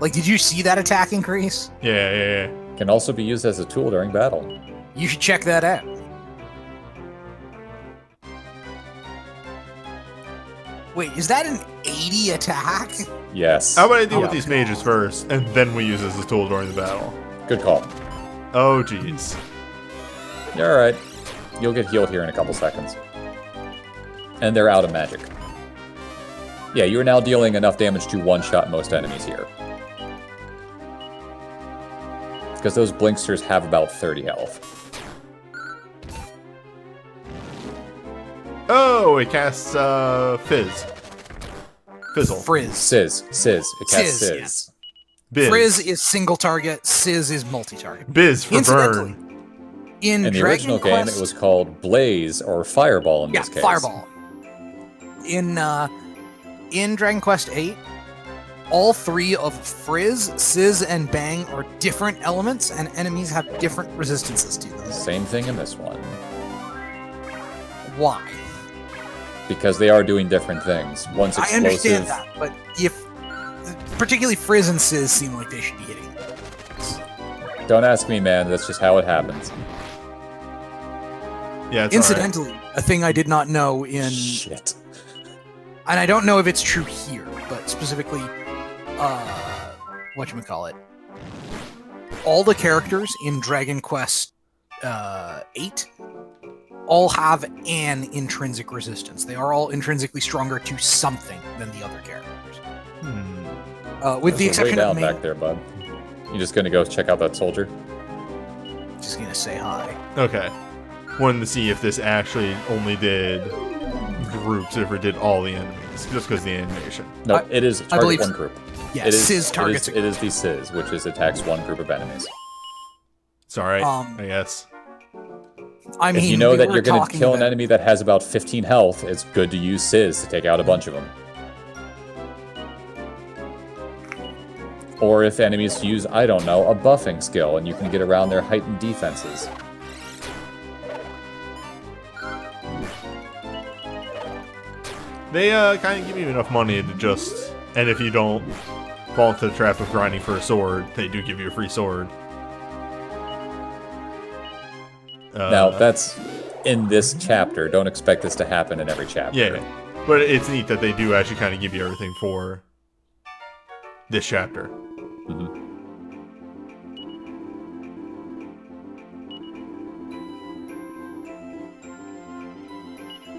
Like, did you see that attack increase? yeah. Can also be used as a tool during battle. You should check that out. Wait, is that an 80 attack? Yes. How about I deal with Yeah. these mages first, and then we use this as a tool during the battle? Good call. Oh, jeez. You're alright. You'll get healed here in a couple seconds. And they're out of magic. Yeah, you're now dealing enough damage to one-shot most enemies here. Because those blinksters have about 30 health. Oh, it casts Fizz. Fizzle. Frizz. Sizz. It casts Sizz, Sizz. yes. Biz. Frizz is single target, Sizz is multi-target. Biz for Incidentally, burn. in In the Dragon original game, Quest, it was called Blaze, or Fireball in yeah, this case. Fireball. In Dragon Quest VIII, all three of Frizz, Sizz, and Bang are different elements, and enemies have different resistances to them. Same thing in this one. Why? Because they are doing different things. One's I explosive. understand that, but particularly Frizz and Sizz seem like they should be hitting. Don't ask me, man. That's just how it happens. Yeah, it's Incidentally, a thing I did not know in, Shit. and I don't know if it's true here, but specifically, whatchamacallit, all the characters in Dragon Quest 8 all have an intrinsic resistance. They are all intrinsically stronger to something than the other characters. With the There's a way exception down of me, back there, bud. You just gonna go check out that soldier? just gonna say hi. Okay. Wanted to see if this actually only did groups, if it did all the enemies, just because the animation. No, I- it is I target believe- one group. Yeah, It is, Sizz targets. It is the Sizz, which is attacks one group of enemies. It's alright, Um, I guess. I mean, If you know we that were you're going to talking kill an about- enemy that has about 15 health, it's good to use Sizz to take out a bunch of them. Or if enemies use, I don't know, a buffing skill, and you can get around their heightened defenses. They kind of give you enough money to just, and if you don't fall into the trap of grinding for a sword, they do give you a free sword. Now, that's in this chapter. Don't expect this to happen in every chapter. Yeah, but it's neat that they do actually kind of give you everything for this chapter. Mhm.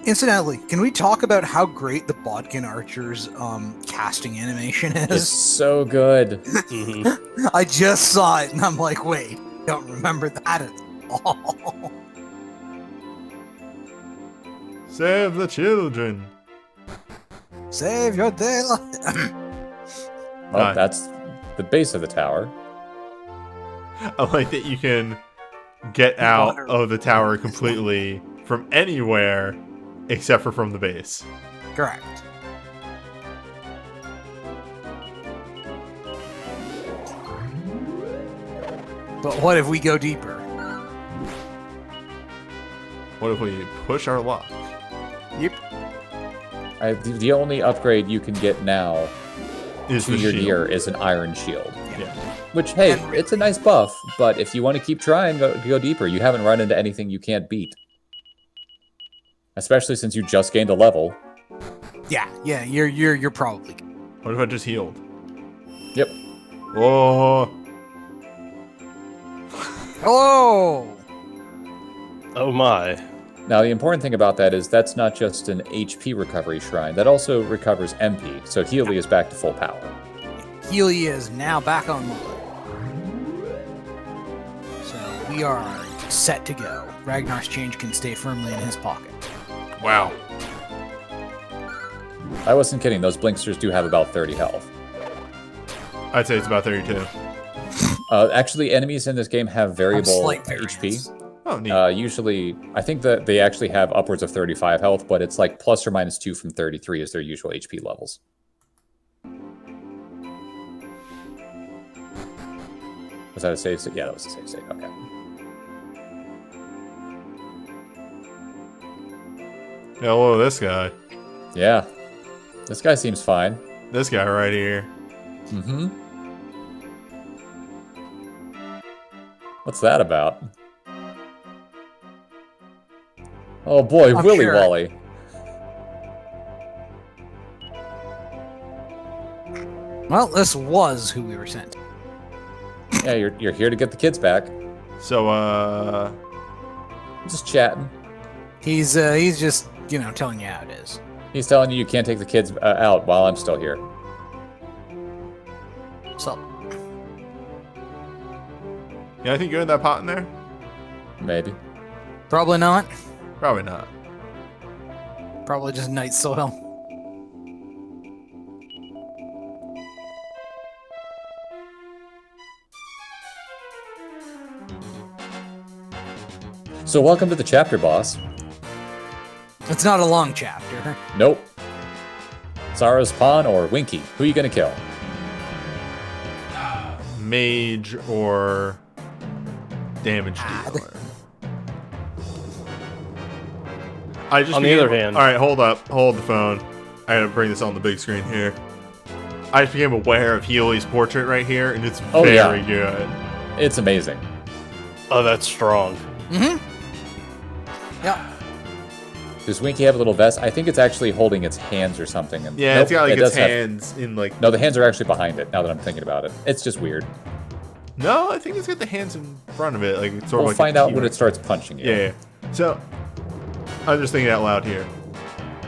Incidentally, can we talk about how great the Bodkin Archer's casting animation It's is? so good. Mhm. I just saw it and I'm like, wait, don't remember that at all. Save the children. Save your day. Well, Alright. the base of the tower. I like that you can get out of the tower completely from anywhere except for from the base. Correct. But what if we go deeper? What if we push our luck? Yep. The only upgrade you can get now Is to the your shield. gear is an iron shield. Yeah. Which, hey, And- it's a nice buff, but if you want to keep trying, go deeper. You haven't run into anything you can't beat. Especially since you just gained a level. Yeah, you're probably good. What if I just healed? Yep. Oh, Hello! Oh my. Now, the important thing about that is that's not just an HP recovery shrine. That also recovers MP, so Healy is back to full power. Healy is now back online. So we are set to go. Ragnar's change can stay firmly in his pocket. wow. I wasn't kidding. Those Blinksters do have about 30 health. I'd say it's about 32. Actually, enemies in this game have variable slight HP. variance. Oh, neat. Usually, I think that they actually have upwards of 35 health, but it's like plus or minus 2 from 33 is their usual HP levels. Was that a save state? Yeah, that was a save state. Okay. Hello, this guy. Yeah. This guy seems fine. This guy right here. Mm-hmm. What's that about? Oh boy, I'm Willy sure. Wally. Well, this was who we were sent. Yeah, you're here to get the kids back. So, Just chatting. He's just, telling you how it is. He's telling you can't take the kids out while I'm still here. So, yeah, I think you're in that pot in there? Maybe. probably not. Probably not. Probably just night soil. So welcome to the chapter, boss. It's not a long chapter. Nope. Zara's pawn or Winky? Who you gonna kill? Mage or damage dealer. I just On the other hand- all right, hold up, hold the phone. I gotta bring this on the big screen here. I just became aware of Healy's portrait right here, and it's Oh, yeah. very good. It's amazing. Oh, that's strong. Mm-hmm. Yep. Does Winky have a little vest? I think it's actually holding its hands or something. And Yeah, nope, it's got like it its does have- hands in like. No, the hands are actually behind it. Now that I'm thinking about it, it's just weird. No, I think it's got the hands in front of it, like it's sort We'll of like. find a out when T-Rex. it starts punching you. Yeah. So, I'm just thinking out loud here.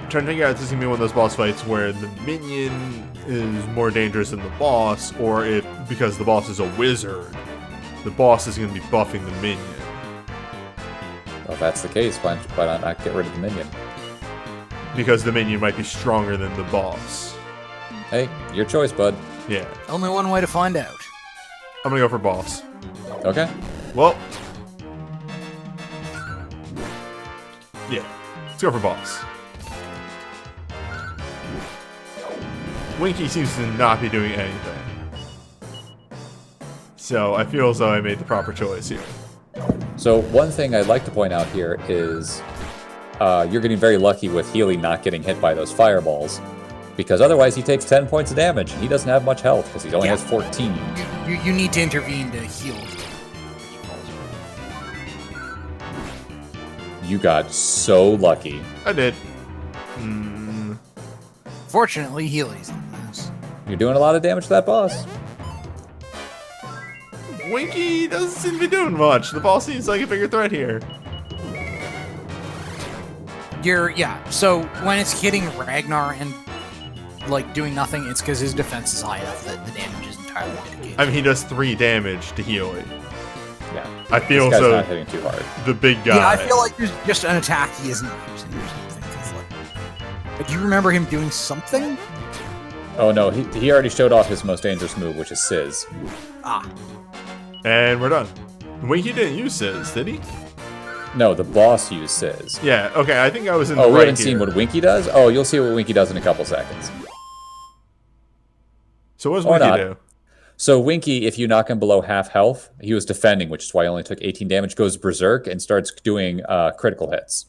Trying to figure out if this is gonna be one of those boss fights where the minion is more dangerous than the boss, or if because the boss is a wizard, the boss is gonna be buffing the minion. Well, if that's the case, why not get rid of the minion? Because the minion might be stronger than the boss. Hey, your choice, bud. Yeah. Only one way to find out. I'm gonna go for boss. Okay. Well. Yeah. Let's go for boss. Winky seems to not be doing anything. So I feel as though I made the proper choice here. So one thing I'd like to point out here is you're getting very lucky with Healy not getting hit by those fireballs, because otherwise he takes 10 points of damage. He doesn't have much health because he only Yeah. has 14. You need to intervene to heal. You got so lucky. I did. Fortunately, Healy's in this. You're doing a lot of damage to that boss. Winky doesn't seem to be doing much. The boss seems like a bigger threat here. So when it's hitting Ragnar and like doing nothing, it's because his defense is high enough that the damage is entirely mitigated. I mean, he does 3 damage to Healy. Yeah. I feel This guy's so. not hitting too hard. The big guy. Yeah, I feel like there's just an attack he isn't using or something. 'cause, like, do you remember him doing something? Oh no, he already showed off his most dangerous move, which is Sizz. Ah, And we're done. Winky didn't use Sizz, did he? No, the boss used Sizz. Yeah, okay, I think I was in the Oh, we right haven't seen here. what Winky does? Oh, you'll see what Winky does in a couple seconds. So what does Or Winky not. do? So Winky, if you knock him below half health, he was defending, which is why he only took 18 damage, goes berserk and starts doing critical hits.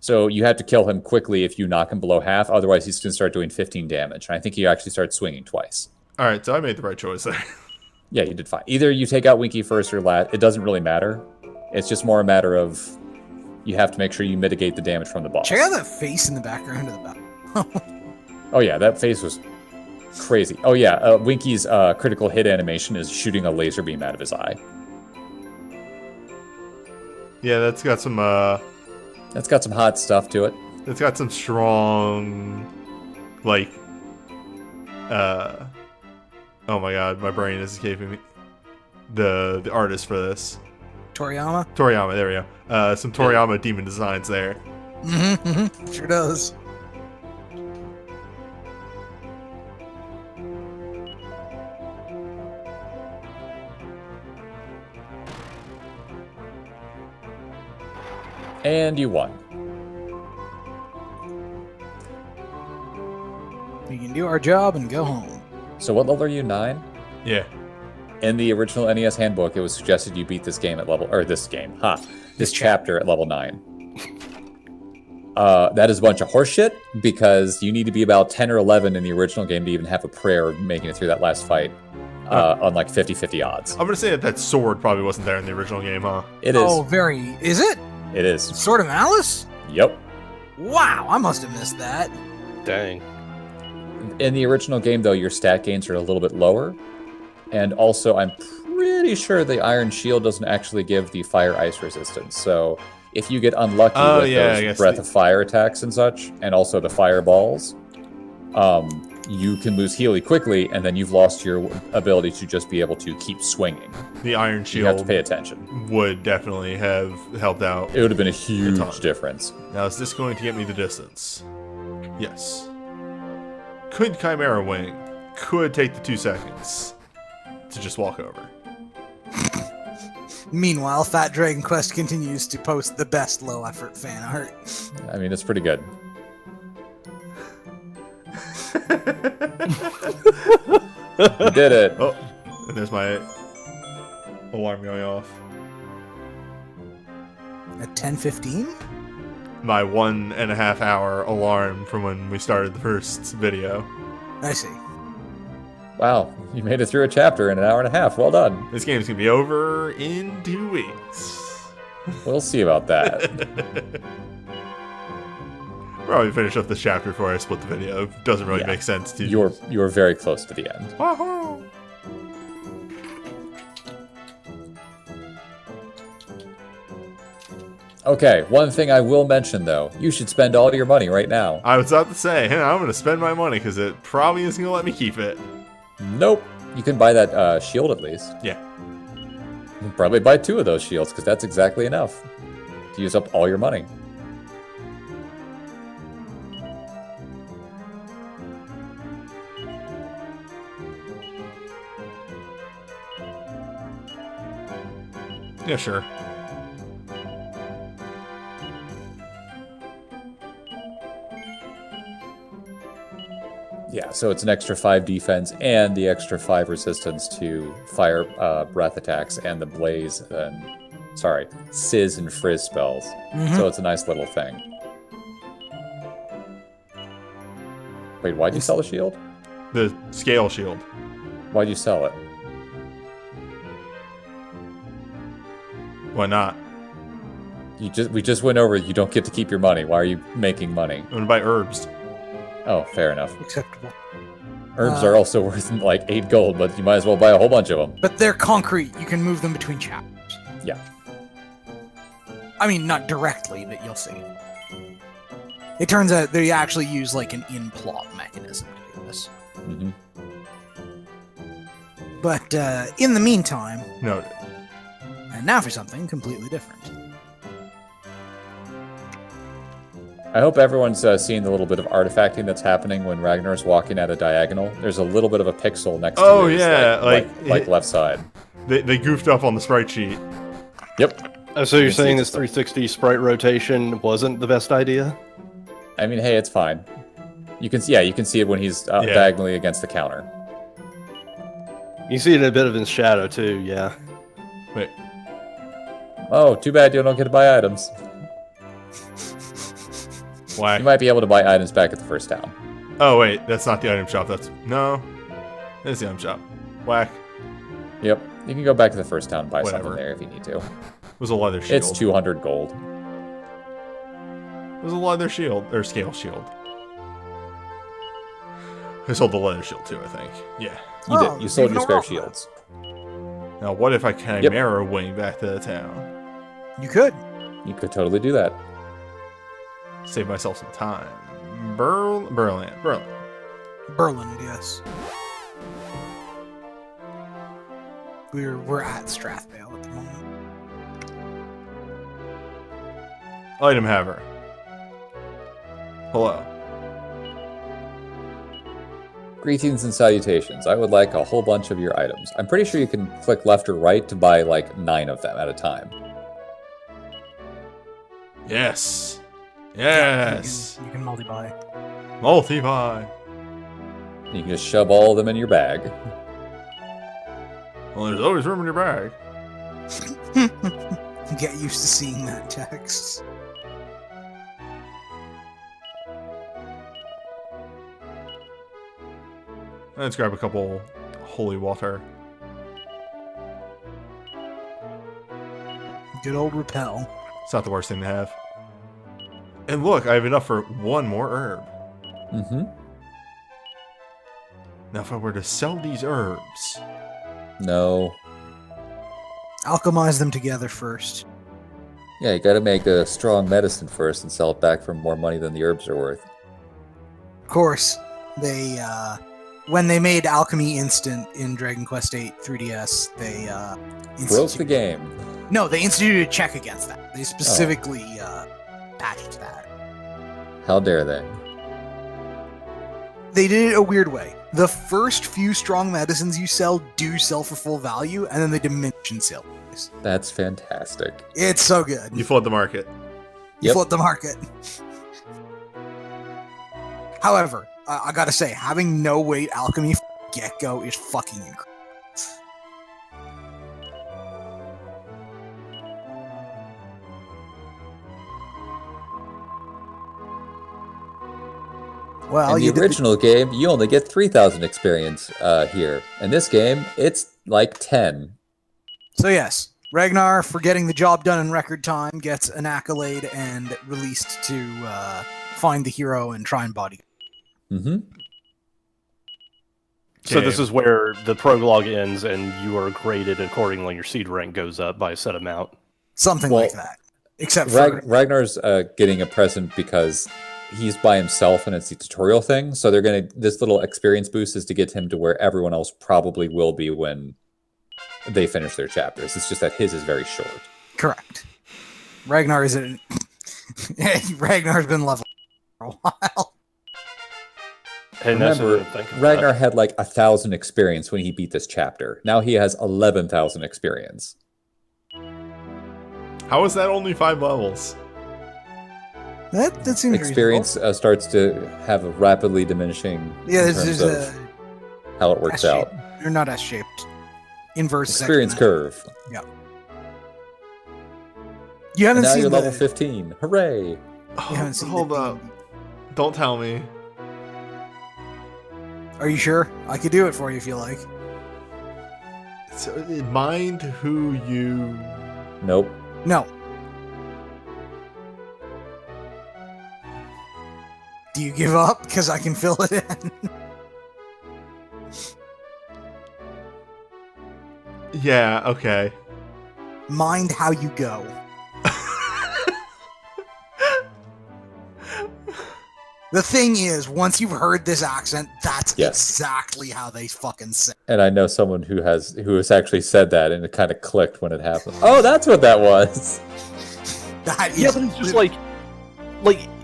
So you have to kill him quickly if you knock him below half, otherwise he's going to start doing 15 damage. And I think he actually starts swinging twice. All right, so I made the right choice there. Yeah, you did fine. Either you take out Winky first or last. It doesn't really matter. It's just more a matter of you have to make sure you mitigate the damage from the boss. check out that face in the background of the battle. Oh yeah, that face was crazy. Oh yeah, Winky's critical hit animation is shooting a laser beam out of his eye. Yeah, that's got some That's got some hot stuff to it. it's got some strong like oh my god, my brain is escaping me. The artist for this. Toriyama? Toriyama, there we go. Some Toriyama demon designs there. Sure does. And you won. We can do our job and go home. So what level are you? 9? Yeah. In the original NES handbook, it was suggested you beat this game at level, or this game, this chapter at level 9. That is a bunch of horseshit, because you need to be about 10 or 11 in the original game to even have a prayer of making it through that last fight, on like 50-50 odds. I'm gonna say that sword probably wasn't there in the original game, huh? It is. Oh, is it? It is. Sword of Malice? Yep. Wow, I must have missed that. Dang. In the original game, though, your stat gains are a little bit lower. And also, I'm pretty sure the Iron Shield doesn't actually give the fire ice resistance. So if you get unlucky with those breath of fire attacks and such, and also the fireballs, you can lose Healy quickly, and then you've lost your ability to just be able to keep swinging. The Iron You have to Shield pay attention. would definitely have helped out. It would have been a huge difference. Now, is this going to get me the distance? Yes. Could Chimera Wing could take the 2 seconds to just walk over. Meanwhile, Fat Dragon Quest continues to post the best low-effort fan art. I mean, it's pretty good. You did it. Oh, and there's my alarm going off. At 10:15? My 1.5 hour alarm from when we started the first video. I see. Wow, you made it through a chapter in an hour and a half. Well done. This game's gonna be over in 2 weeks. We'll see about that. Probably finish up this chapter before I split the video. It doesn't really make sense to. You're very close to the end. Wahoo! Okay, one thing I will mention though, you should spend all your money right now. I was about to say, hey, I'm gonna spend my money because it probably isn't gonna let me keep it. Nope. You can buy that shield at least. Yeah. You can probably buy 2 of those shields because that's exactly enough to use up all your money. Yeah, sure. Yeah, so it's an extra 5 defense and the extra 5 resistance to fire breath attacks and the blaze and Sizz and Frizz spells. So it's a nice little thing. Wait, why'd you sell the shield? The scale shield. Why'd you sell it? Why not? We just went over you don't get to keep your money. Why are you making money? I'm gonna buy herbs. Oh, fair enough. Acceptable. Herbs are also worth like 8 gold, but you might as well buy a whole bunch of them. But they're concrete. You can move them between chapters. Yeah. I mean, not directly, but you'll see. It turns out they actually use like an in-plot mechanism to do this. Hmm. But in the meantime, Noted. and now for something completely different. I hope everyone's seen the little bit of artifacting that's happening when Ragnar's walking at a diagonal. There's a little bit of a pixel next to his like left side. They goofed up on the sprite sheet. Yep. So you're saying this 360 sprite rotation wasn't the best idea? I mean, hey, it's fine. You can see it when he's diagonally against the counter. You see it a bit of his shadow too, yeah. Wait. Oh, too bad you don't get to buy items. Whack. You might be able to buy items back at the first town. Oh wait, that's not the item shop. That's no. That's the item shop. Whack. Yep. You can go back to the first town and buy Whatever. something there if you need to. It was a leather shield. It's 200 gold. It was a leather shield or scale shield. I sold the leather shield too, I think. Yeah. You did. You sold your spare shields. Now, what if I chimera wing back to the town? You could. You could totally do that. Save myself some time. Berlin. Berlin, yes. We're at Strathvale at the moment. Item haver. Hello. Greetings and salutations. I would like a whole bunch of your items. I'm pretty sure you can click left or right to buy like 9 of them at a time. Yes. Yes. You can multi-buy. Multi-buy. You can just shove all of them in your bag. Well, there's always room in your bag. Get used to seeing that text. Let's grab a couple holy water. Good old repel. It's not the worst thing to have. And look, I have enough for 1 more herb. Mm-hmm. Now, if I were to sell these herbs... No. Alchemize them together first. Yeah, you gotta make a strong medicine first and sell it back for more money than the herbs are worth. Of course, they, when they made Alchemy Instant in Dragon Quest VIII 3DS, they, Broke the game. No, they instituted a check against that. They specifically, patched that. How dare they? They did it a weird way. The first few strong medicines you sell do sell for full value, and then they diminish in sale price. That's fantastic. It's so good. You flood the market. You Yep. flood the market. However, I gotta say, having no weight alchemy from the get-go is fucking incredible. Well, In the original game, you only get 3,000 experience here. In this game, it's like 10. So yes, Ragnar, for getting the job done in record time, gets an accolade and released to find the hero and try and body. Mm-hmm. So this is where the prologue ends and you are graded accordingly. Your seed rank goes up by a set amount. Something Well, like that. Except for... Ragnar's getting a present because he's by himself and it's the tutorial thing. So they're gonna this little experience boost is to get him to where everyone else probably will be when they finish their chapters. It's just that his is very short. Correct. Ragnar is a... Ragnar's been level for a while. And Remember, that's what I'm Ragnar had like 1,000 experience when he beat this chapter. Now he has 11,000 experience. How is that only 5 levels? That seems Experience starts to have a rapidly diminishing Yeah, in terms of how it works out. They're not S-shaped. Inverse Experience second. curve. Yeah. You haven't And now seen you're the, level 15. Hooray! You haven't seen Hold the- up. Don't tell me. Are you sure? I could do it for you if you like. So, mind who you... Nope. No. Do you give up? Because I can fill it in. Yeah, okay. Mind how you go. The thing is, once you've heard this accent, that's exactly how they fucking say. And I know someone who has actually said that, and it kind of clicked when it happened. Oh, that's what that was. That is Yeah, but it's just like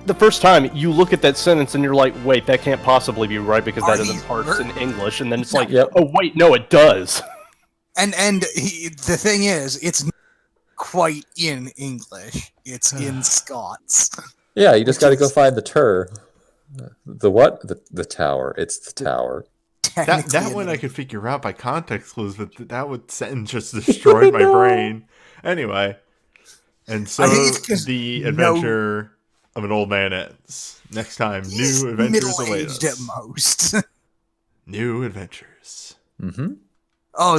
the first time you look at that sentence and you're like, wait, that can't possibly be right because that Are isn't these parts in English, and then it's like, Yep. oh wait, no, it does. The thing is, it's not quite in English. It's in Scots. Yeah, you just got to go is- find the tur. The what? The tower. It's the tower. That Technically one in I could figure out by context clues, but that would sentence just destroyed my brain. Anyway, and so I think it's 'cause the adventure of an old man ends. Next time, He's new adventures await middle-aged at us. most. New adventures. Mm-hmm. Oh,